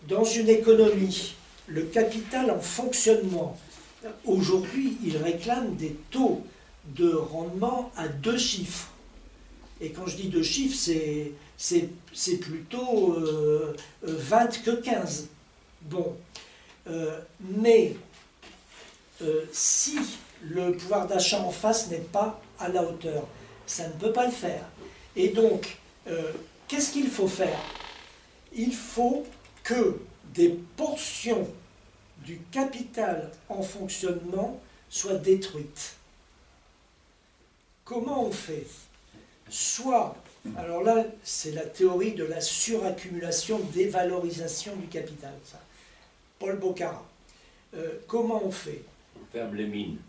dans une économie, le capital en fonctionnement, aujourd'hui, il réclame des taux de rendement à 2 chiffres. Et quand je dis 2 chiffres, c'est plutôt 20 que 15. Bon. Mais si le pouvoir d'achat en face n'est pas à la hauteur, ça ne peut pas le faire. Et donc, qu'est-ce qu'il faut faire? Il faut que des portions du capital en fonctionnement soient détruites. Comment on fait? Soit, alors là, c'est la théorie de la suraccumulation, dévalorisation du capital, ça. Paul Bocara. Comment on fait? On ferme les mines.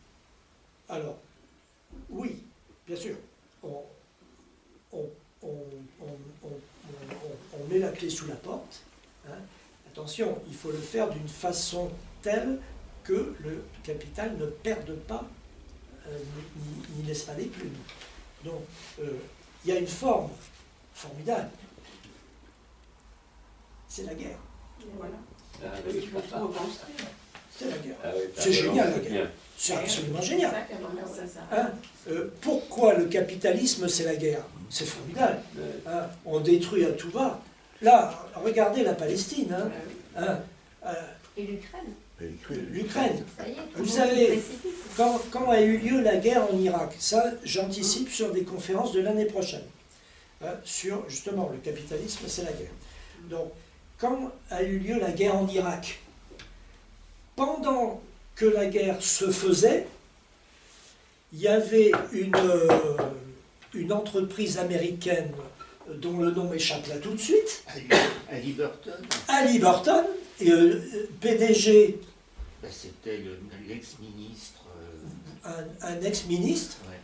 Alors, oui, bien sûr. On met la clé sous la porte. Hein. Attention, il faut le faire d'une façon telle que le capital ne perde pas, n'y laisse pas des plumes. Donc, il y a une forme formidable. C'est la guerre. Voilà. Ah, Parce oui. qu'il faut tout reconstruire. C'est la guerre. Ah oui, C'est génial, la bien. guerre. C'est absolument génial. C'est ça qui a commencé ça. Hein, pourquoi le capitalisme, c'est la guerre? C'est formidable. Hein, on détruit à tout va. Là, regardez la Palestine. Hein, hein, Et l'Ukraine. l'Ukraine. Ça y est, tout Vous le monde savez, se précipite. quand a eu lieu la guerre en Irak, ça, j'anticipe sur des conférences de l'année prochaine. sur justement le capitalisme, c'est la guerre. Donc, quand a eu lieu la guerre en Irak, pendant que la guerre se faisait, il y avait une entreprise américaine dont le nom m'échappe là tout de suite, Halliburton, Halliburton, et, PDG, ben, c'était l'ex-ministre. un ex-ministre Ouais.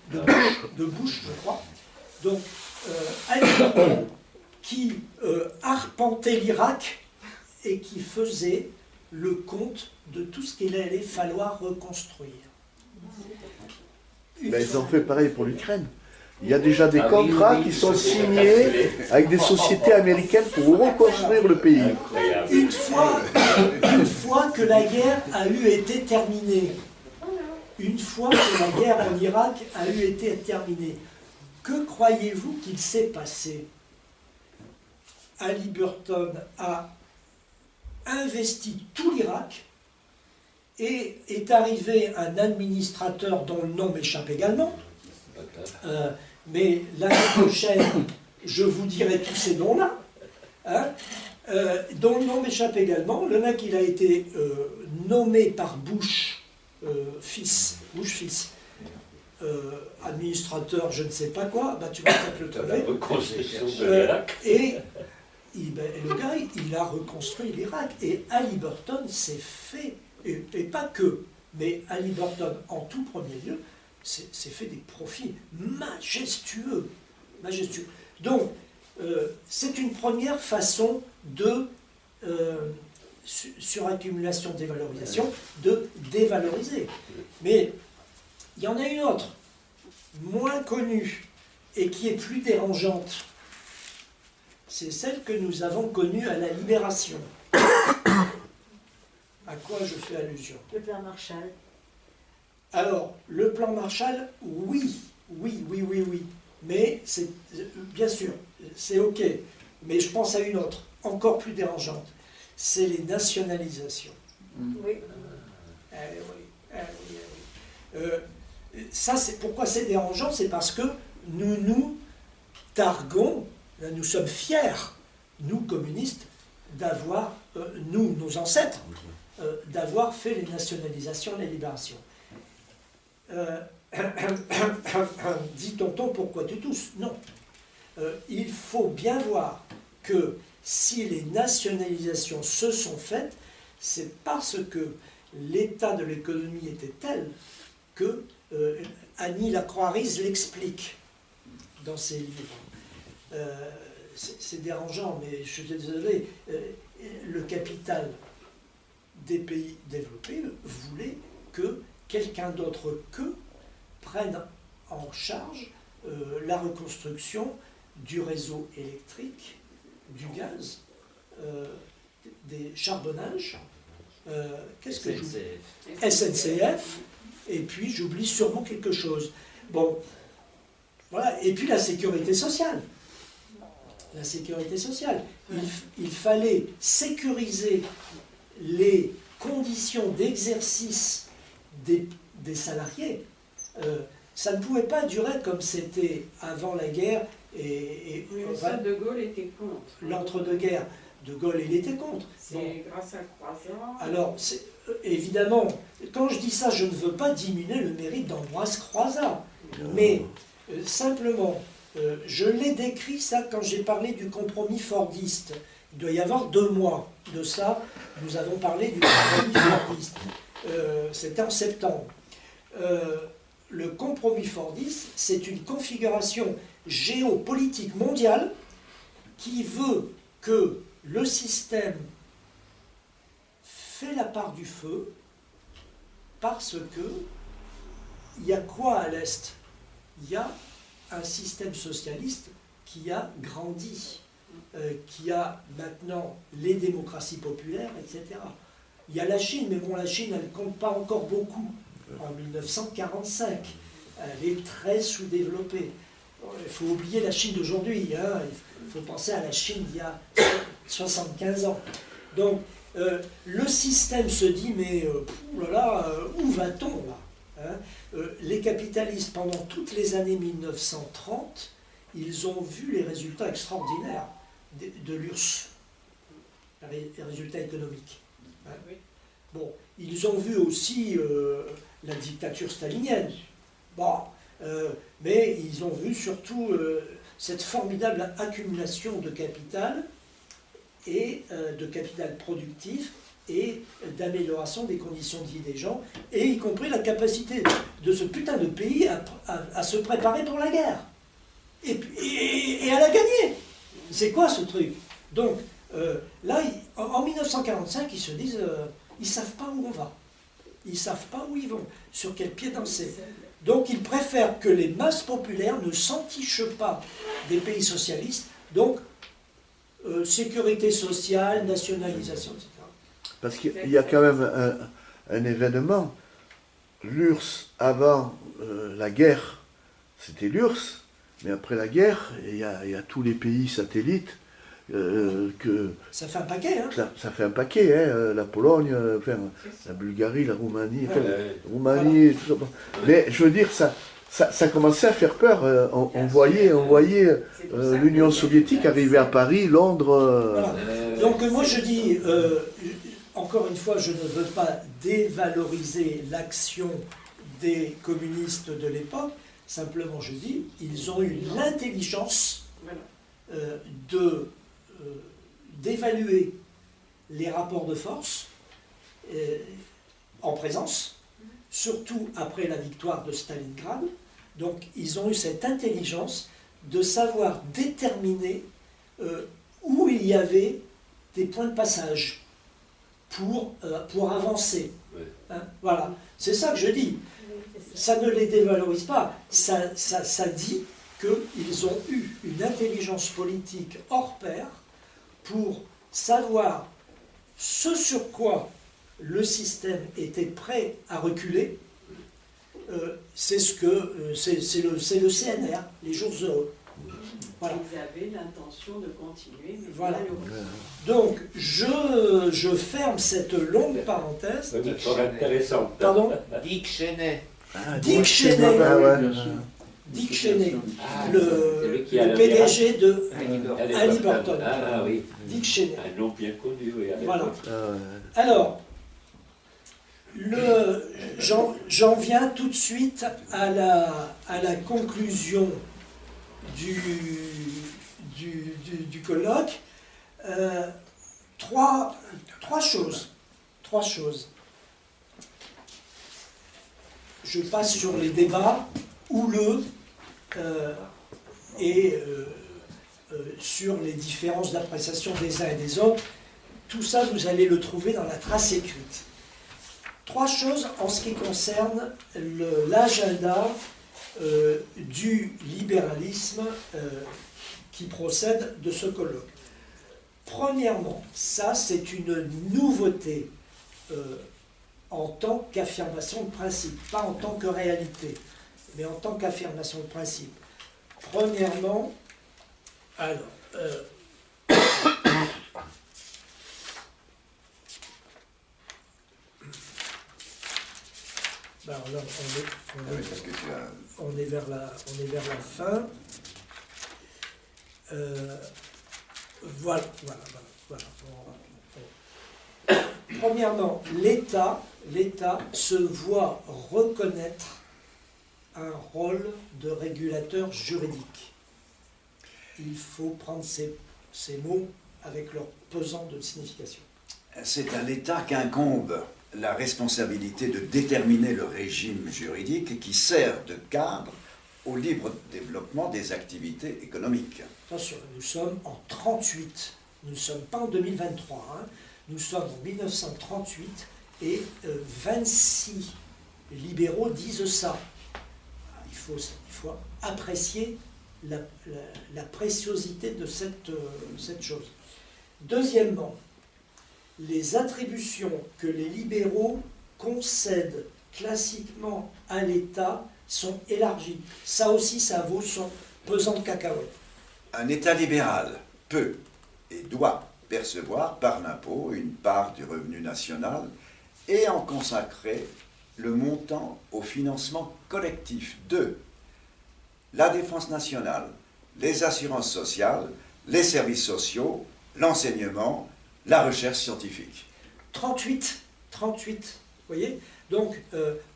de Bush, je crois. Donc, Halliburton, qui arpentait l'Irak et qui faisait le compte de tout ce qu'il allait falloir reconstruire. Ben, ils ont fait pareil pour l'Ukraine. Il y a déjà des Ah oui, contrats oui, qui sont c'est signés avec des sociétés américaines pour reconstruire le pays. Incroyable. Une fois que la guerre a eu été terminée, une fois que la guerre en Irak a eu été terminée, que croyez-vous qu'il s'est passé? Halliburton a investi tout l'Irak et est arrivé un administrateur dont le nom m'échappe également. Mais l'année prochaine, je vous dirai tous ces noms-là, hein, dont le nom m'échappe également. Le mec, il a été nommé par Bush fils, administrateur, je ne sais pas quoi, bah, tu vas peut-être le La trouver. reconstruction de l'Irak. Et le gars, il a reconstruit l'Irak. Et Halliburton s'est fait, et pas que, mais Halliburton en tout premier lieu, s'est fait des profits majestueux. Majestueux. Donc, c'est une première façon de suraccumulation, dévalorisation, de dévaloriser. Mais il y en a une autre, moins connue, et qui est plus dérangeante. C'est celle que nous avons connue à la Libération. À quoi je fais allusion? Le plan Marshall. Alors, le plan Marshall, oui. Mais c'est, bien sûr, c'est OK. Mais je pense à une autre, encore plus dérangeante. C'est les nationalisations. Oui. Ça, c'est pourquoi c'est dérangeant, c'est parce que nous nous targuons, nous sommes fiers, nous communistes, d'avoir, nous, nos ancêtres, d'avoir fait les nationalisations, les libérations. Dit tonton, pourquoi tu tousses? Non. Il faut bien voir que si les nationalisations se sont faites, c'est parce que l'état de l'économie était tel que Annie Lacroix-Riz l'explique dans ses livres. C'est dérangeant, mais je suis désolé, le capital des pays développés voulait que quelqu'un d'autre qu'eux prenne en charge la reconstruction du réseau électrique, du gaz, des charbonnages, qu'est-ce que SNCF, et puis j'oublie sûrement quelque chose. Bon, voilà, et puis la sécurité sociale. La sécurité sociale. Il fallait sécuriser les conditions d'exercice des salariés. Ça ne pouvait pas durer comme c'était avant la guerre. Et ça, De Gaulle était contre. L'entre-deux-guerres, De Gaulle, il était contre. C'est Bon. grâce à Croizat. Alors, évidemment, quand je dis ça, je ne veux pas diminuer le mérite d'Ambroise Croizat. Mais simplement, je l'ai décrit ça quand j'ai parlé du compromis fordiste. Il doit y avoir 2 mois de ça, nous avons parlé du compromis fordiste. C'était en septembre. Le compromis fordiste, c'est une configuration géopolitique mondiale qui veut que le système fait la part du feu parce que il y a quoi à l'Est? Il y a un système socialiste qui a grandi, qui a maintenant les démocraties populaires, etc. Il y a la Chine, mais bon, la Chine, elle ne compte pas encore beaucoup. En 1945, elle est très sous-développée. Il faut oublier la Chine d'aujourd'hui, hein. Il faut penser à la Chine d'il y a 75 ans. Donc, le système se dit, mais où va-t-on là, hein? Les capitalistes, pendant toutes les années 1930, ils ont vu les résultats extraordinaires de l'URSS, les résultats économiques. Hein. Bon, ils ont vu aussi la dictature stalinienne. Bon, mais ils ont vu surtout cette formidable accumulation de capital et de capital productif et d'amélioration des conditions de vie des gens, et y compris la capacité de ce putain de pays à se préparer pour la guerre. Et à la gagner. C'est quoi ce truc? Donc, là, en 1945, ils se disent, ils ne savent pas où on va. Ils ne savent pas où ils vont, sur quel pied danser. Donc, ils préfèrent que les masses populaires ne s'entichent pas des pays socialistes. Donc, sécurité sociale, nationalisation, etc. Parce qu'il y a quand même un événement. L'URSS, avant la guerre, c'était l'URSS, mais après la guerre, il y a tous les pays satellites. Ça fait un paquet, hein? Ça fait un paquet, hein, la Pologne, enfin, la Bulgarie, la Roumanie, enfin, Roumanie, tout ça. Mais je veux dire, ça commençait à faire peur. On voyait l'Union soviétique arriver à Paris, Londres. Voilà. Donc moi je dis, encore une fois, je ne veux pas dévaloriser l'action des communistes de l'époque, simplement je dis, ils ont eu l'intelligence d'évaluer les rapports de force en présence, surtout après la victoire de Stalingrad. Donc ils ont eu cette intelligence de savoir déterminer où il y avait des points de passage pour avancer. Hein, voilà, c'est ça que je dis. Ça ne les dévalorise pas, ça dit qu'ils ont eu une intelligence politique hors pair pour savoir ce sur quoi le système était prêt à reculer. C'est le CNR, les jours heureux. Voilà. Ils avaient l'intention de continuer, mais voilà. malheureusement. Donc, je ferme cette longue parenthèse. Intéressant. Pardon? Dick Cheney. Dick Cheney. Dick Cheney, le PDG de Halliburton. Ah oui. Dick Cheney. Un nom bien connu, oui. Voilà. Alors, j'en viens tout de suite à la conclusion du colloque. Trois choses. Je passe sur les débats houleux et sur les différences d'appréciation des uns et des autres. Tout ça, vous allez le trouver dans la trace écrite. Trois choses en ce qui concerne l'agenda du libéralisme qui procède de ce colloque. Premièrement, ça c'est une nouveauté en tant qu'affirmation de principe, pas en tant que réalité, mais en tant qu'affirmation de principe. Premièrement, alors, ben là, on est vers la fin. Voilà. Premièrement, l'État se voit reconnaître un rôle de régulateur juridique. Il faut prendre ces mots avec leur pesant de signification. C'est à l'État qu'incombe la responsabilité de déterminer le régime juridique qui sert de cadre au libre développement des activités économiques. Attention, nous sommes en 1938, nous ne sommes pas en 2023, hein. Nous sommes en 1938 et 26 libéraux disent ça. Il faut apprécier la préciosité de cette chose. Deuxièmement, les attributions que les libéraux concèdent classiquement à l'État sont élargies. Ça aussi, ça vaut son pesant de cacahuètes. Un État libéral peut et doit percevoir par l'impôt une part du revenu national et en consacrer le montant au financement collectif de la défense nationale, les assurances sociales, les services sociaux, l'enseignement, la recherche scientifique. 38, vous voyez? Donc,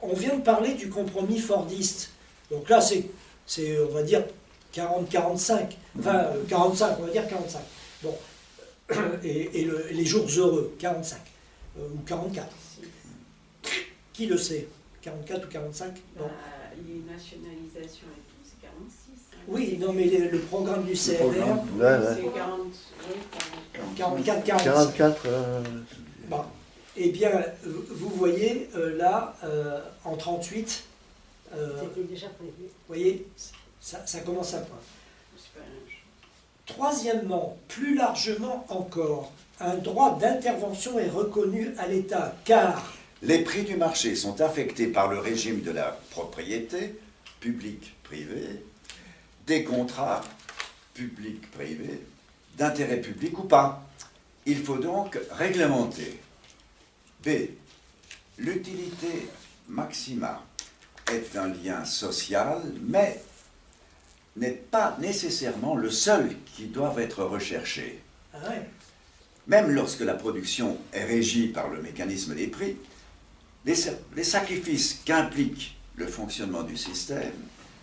on vient de parler du compromis fordiste. Donc là, c'est on va dire, 40-45. Enfin, 45, on va dire 45. Bon. Et les jours heureux, 45. Ou 44. Qui le sait? 44 ou 45? Bon. Les nationalisations et tout, c'est 46. Hein. Oui, non, mais le programme du CNR, C'est 40, oui, 44, 45. 44. Bon. Eh bien, vous voyez, là, en 38, C'était déjà prévu. vous voyez, ça commence à poindre. c'est pas un- Troisièmement, plus largement encore, un droit d'intervention est reconnu à l'État, car Les prix du marché sont affectés par le régime de la propriété, public-privé, des contrats public-privé, d'intérêt public ou pas. Il faut donc réglementer. B. L'utilité maxima est un lien social, mais n'est pas nécessairement le seul qui doit être recherché. ah ouais, Même lorsque la production est régie par le mécanisme des prix, les sacrifices qu'implique le fonctionnement du système,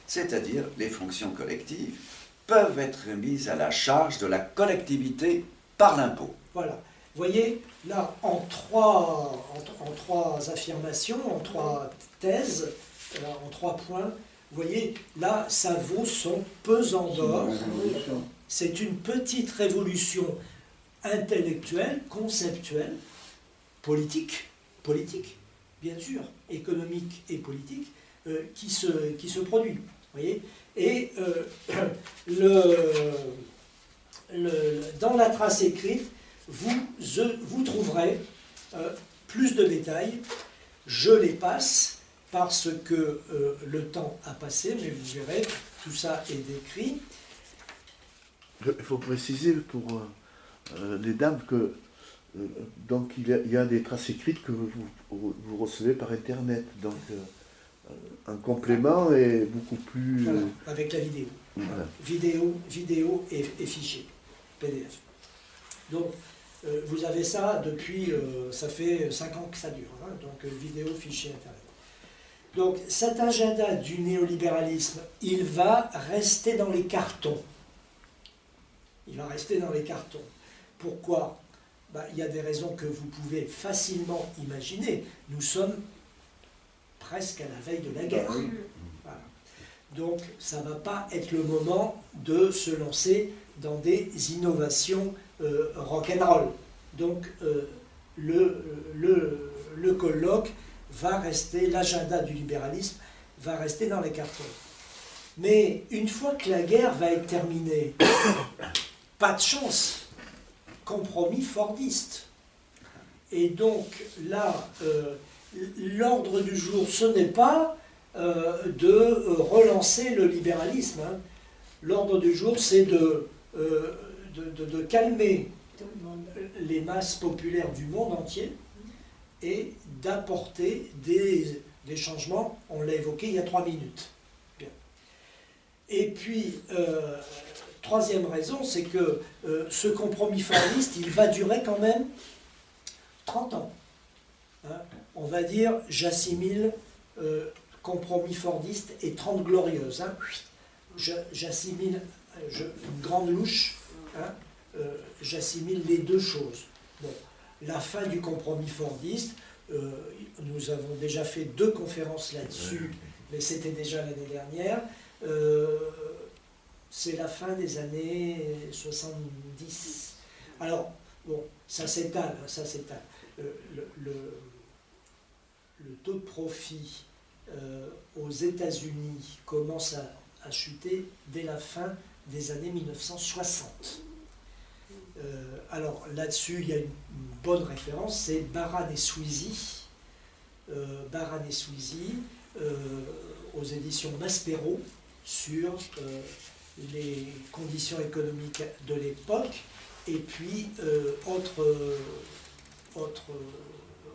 c'est-à-dire les fonctions collectives, peuvent être mises à la charge de la collectivité par l'impôt. voilà. Vous voyez, là, en trois affirmations, en trois thèses, en 3 points, vous voyez, là, ça vaut son pesant d'or. C'est une petite révolution intellectuelle, conceptuelle, politique, bien sûr, économique et politique, qui se produit. Vous voyez? Et dans la trace écrite, vous trouverez plus de détails. Je les passe parce que le temps a passé, mais vous verrez, tout ça est décrit. Il faut préciser pour les dames que donc il y a des traces écrites que vous recevez par Internet. Donc un complément est beaucoup plus... Voilà, avec la vidéo. Voilà. Vidéo et fichier, PDF. Donc, vous avez ça depuis, ça fait 5 ans que ça dure, hein, donc vidéo, fichier, Internet. Donc, cet agenda du néolibéralisme, il va rester dans les cartons. Il va rester dans les cartons. Pourquoi? Il y a des raisons que vous pouvez facilement imaginer. Nous sommes presque à la veille de la guerre. Voilà. Donc, ça ne va pas être le moment de se lancer dans des innovations rock'n'roll. Donc, le colloque va rester, l'agenda du libéralisme va rester dans les cartons. Mais une fois que la guerre va être terminée, pas de chance, compromis fordiste. Et donc là, l'ordre du jour, ce n'est pas de relancer le libéralisme. Hein. L'ordre du jour, c'est de calmer les masses populaires du monde entier et d'apporter des changements. On l'a évoqué il y a 3 minutes. Bien. Et puis, troisième raison, c'est que ce compromis fordiste, il va durer quand même 30 ans. Hein. On va dire, j'assimile compromis fordiste et 30 glorieuses. Hein. J'assimile une grande louche, hein, j'assimile les deux choses. Bon, la fin du compromis fordiste, nous avons déjà fait 2 conférences là-dessus, mais c'était déjà l'année dernière. C'est la fin des années 70. Alors, bon, ça s'étale, hein, ça s'étale. Le taux de profit aux États-Unis commence à chuter dès la fin des années 1960. Alors là-dessus, il y a une bonne référence, c'est Baran et Sweezy. Baran et Sweezy, aux éditions Maspero, sur les conditions économiques de l'époque. Et puis, autre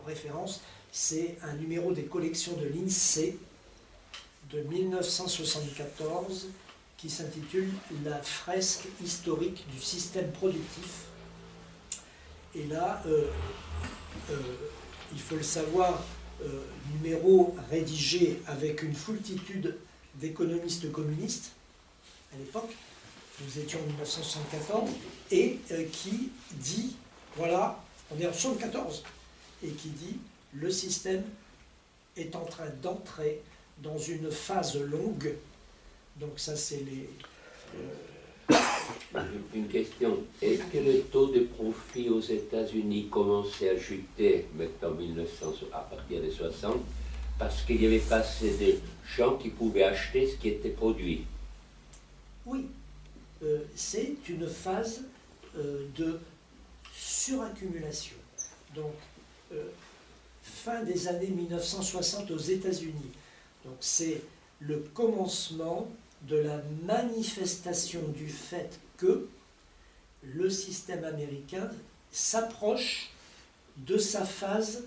référence, c'est un numéro des collections de l'INSEE de 1974 qui s'intitule La fresque historique du système productif. Et là, il faut le savoir, numéro rédigé avec une foultitude d'économistes communistes à l'époque, nous étions en 1974, et qui dit, voilà, on est en 1974, et qui dit, le système est en train d'entrer dans une phase longue. Donc ça, c'est les... Une question. Est-ce que le taux de profit aux États-Unis commençait à chuter maintenant 1900, à partir des 60 parce qu'il n'y avait pas assez de gens qui pouvaient acheter ce qui était produit? Oui, c'est une phase de suraccumulation. Donc, fin des années 1960 aux États-Unis. Donc, c'est le commencement de la manifestation du fait que le système américain s'approche de sa phase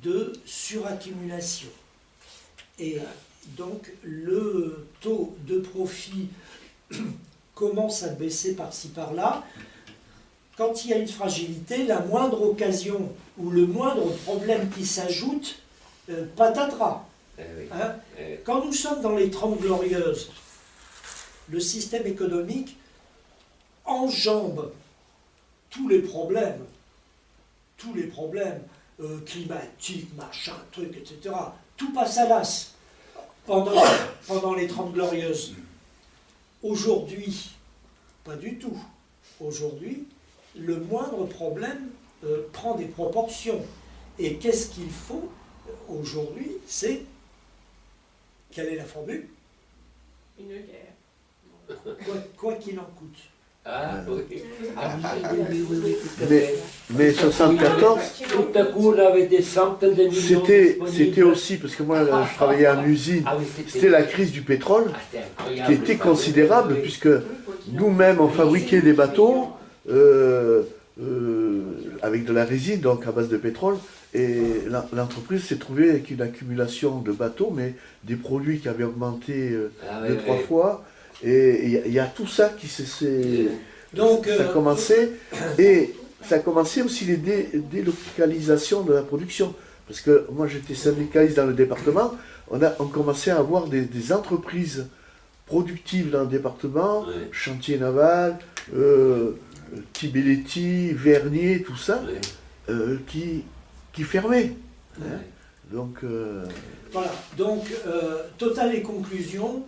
de suraccumulation. Et donc le taux de profit commence à baisser par-ci par-là. Quand il y a une fragilité, la moindre occasion ou le moindre problème qui s'ajoute, patatras. Hein? Quand nous sommes dans les 30 glorieuses, le système économique enjambe tous les problèmes climatiques, machin, trucs, etc. Tout passe à l'as pendant les 30 glorieuses. Aujourd'hui, pas du tout. Aujourd'hui, le moindre problème prend des proportions. Et qu'est-ce qu'il faut aujourd'hui? C'est, quelle est la formule? Une guerre. Quoi qu'il en coûte. Ah, oui. Ah, tout à Mais, fait. mais 74, Tout à coup, on avait des centaines de millions c'était disponibles. aussi, parce que moi là, je travaillais en usine, Ah oui, c'était la crise du pétrole, Ah, c'était qui incroyable. était considérable, puisque nous-mêmes on fabriquait des bateaux avec de la résine, donc à base de pétrole, et l'entreprise s'est trouvée avec une accumulation de bateaux, mais des produits qui avaient augmenté deux, trois fois, et il y a tout ça qui s'est... Donc, ça commençait, et ça commençait aussi les délocalisations de la production. Parce que moi j'étais syndicaliste dans le département, on commençait à avoir des entreprises productives dans le département, Ouais. Chantier Naval, Tibelletti, Vernier, tout ça, qui fermaient. Ouais. Hein. Donc, voilà. Donc, totale et conclusion,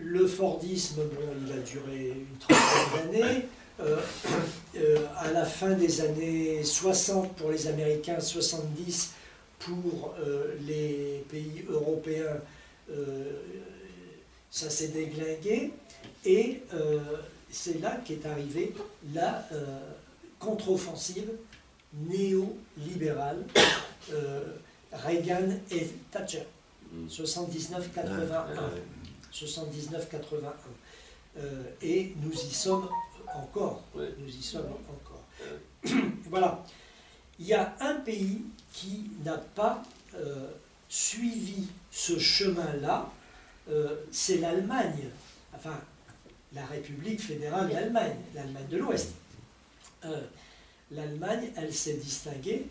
le Fordisme, bon, il a duré une trentaine d'années. À la fin des années 60 pour les Américains, 70 pour les pays européens, ça s'est déglingué. Et c'est là qu'est arrivée la contre-offensive néolibérale, Reagan et Thatcher, 79-81. 79-81. Et nous y sommes encore. Ouais. Nous y sommes encore. Voilà. Il y a un pays qui n'a pas suivi ce chemin-là, c'est l'Allemagne. Enfin, la République fédérale d'Allemagne, l'Allemagne de l'Ouest. L'Allemagne, elle s'est distinguée,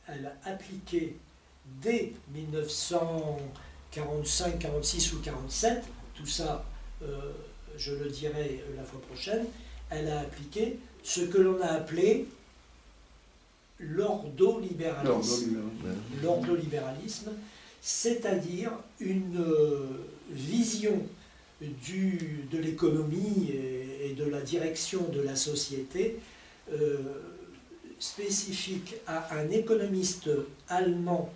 elle a appliqué dès 1945, 46 ou 47, tout ça, je le dirai la fois prochaine, elle a appliqué ce que l'on a appelé l'ordolibéralisme. L'ordolibéralisme, c'est-à-dire une vision de l'économie et de la direction de la société spécifique à un économiste allemand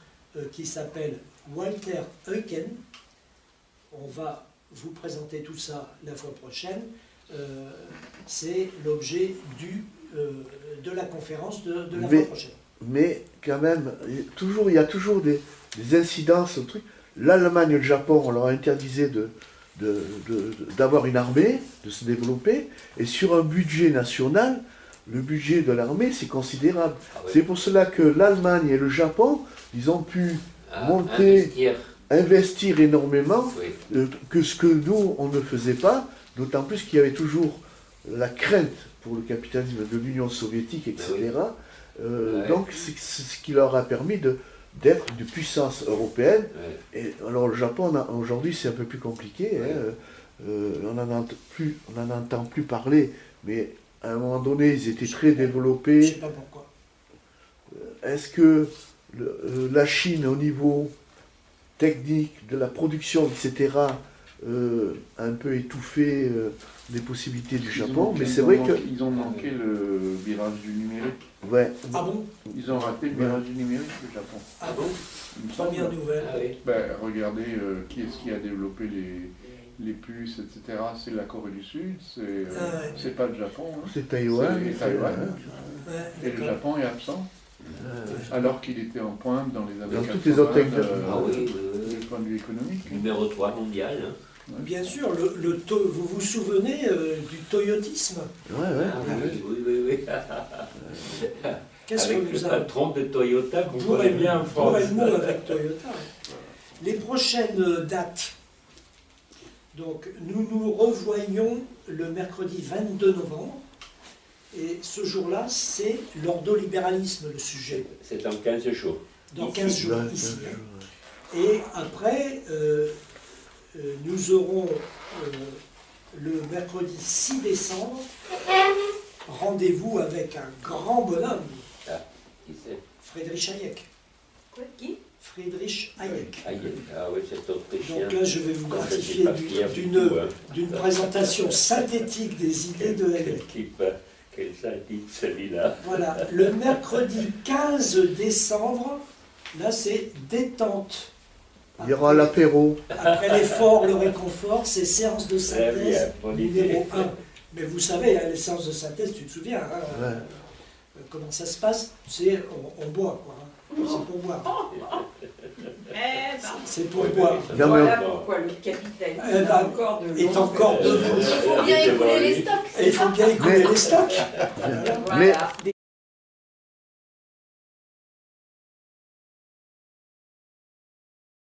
qui s'appelle Walter Eucken. On va vous présenter tout ça la fois prochaine. C'est l'objet de la conférence de la fois prochaine. Mais quand même, il y a toujours des incidences. L'Allemagne et le Japon, on leur interdisait d'avoir une armée, de se développer, et sur un budget national, le budget de l'armée, c'est considérable. Ah ouais. C'est pour cela que l'Allemagne et le Japon, ils ont pu monter Investir. investir énormément, Oui. que ce que nous, on ne faisait pas, d'autant plus qu'il y avait toujours la crainte pour le capitalisme de l'Union soviétique, etc. Ouais. Donc, c'est ce qui leur a permis d'être une puissance européenne. Ouais. Et alors, le Japon, aujourd'hui, c'est un peu plus compliqué. Hein. On n'en entend plus parler, mais à un moment donné, ils étaient très Je développés. sais pas pourquoi. Est-ce que la Chine, au niveau technique, de la production, etc., a un peu étouffé les possibilités du Japon? Mais c'est vrai que... Ils ont manqué le virage du numérique. Ouais. Ah bon? Ils ont raté le virage du numérique, le Japon. Ah bon? Il me semble. Première nouvelle. Ah oui. Ben, regardez qui est-ce qui a développé les puces, etc. C'est la Corée du Sud, c'est pas le Japon. Hein. C'est Taïwan. C'est Taïwan. Ouais, Et le d'accord. Japon est absent, alors qu'il était en pointe dans les années Dans 80, toutes les autres technologies. Ah oui, oui, oui. du point de vue économique. Numéro 3 mondial. Hein. Bien sûr, vous vous souvenez du toyotisme? Ouais, ouais. Ah oui, oui, oui, oui. Qu'est-ce que Avec le nous avons? patron de Toyota qu'on Bourg connaît et bien en France. mou avec Toyota. Les prochaines dates. Donc, nous nous revoyons le mercredi 22 novembre. Et ce jour-là, c'est l'ordolibéralisme, le sujet. C'est en 15 jours. Dans 15 jours, Ouais, ici. ouais. Hein. Et après, nous aurons le mercredi 6 décembre, rendez-vous avec un grand bonhomme, Qui c'est? Friedrich Hayek. Quoi? Qui? Friedrich Hayek. Ah oui, c'est autrichien. Donc là, je vais vous Je suis gratifier pas fier du d'une tout, hein. d'une présentation synthétique des idées de Quel Hayek. type, quel sale type celui-là. Voilà, le mercredi 15 décembre, là c'est détente. Il y aura l'apéro. Après l'effort, le réconfort, c'est séance de Très bien, synthèse bonne idée. numéro 1. Mais vous savez, hein, les séances de synthèse, tu te souviens, hein, Ouais. comment ça se passe? C'est on boit, quoi. Hein. C'est pour boire. Eh ben, C'est pour boire. Non, mais Voilà pourquoi le capitalisme Eh ben, a encore de est longues encore années. debout. il faut bien écouler les stocks. Et il faut bien écouler les stocks. Voilà. Mais-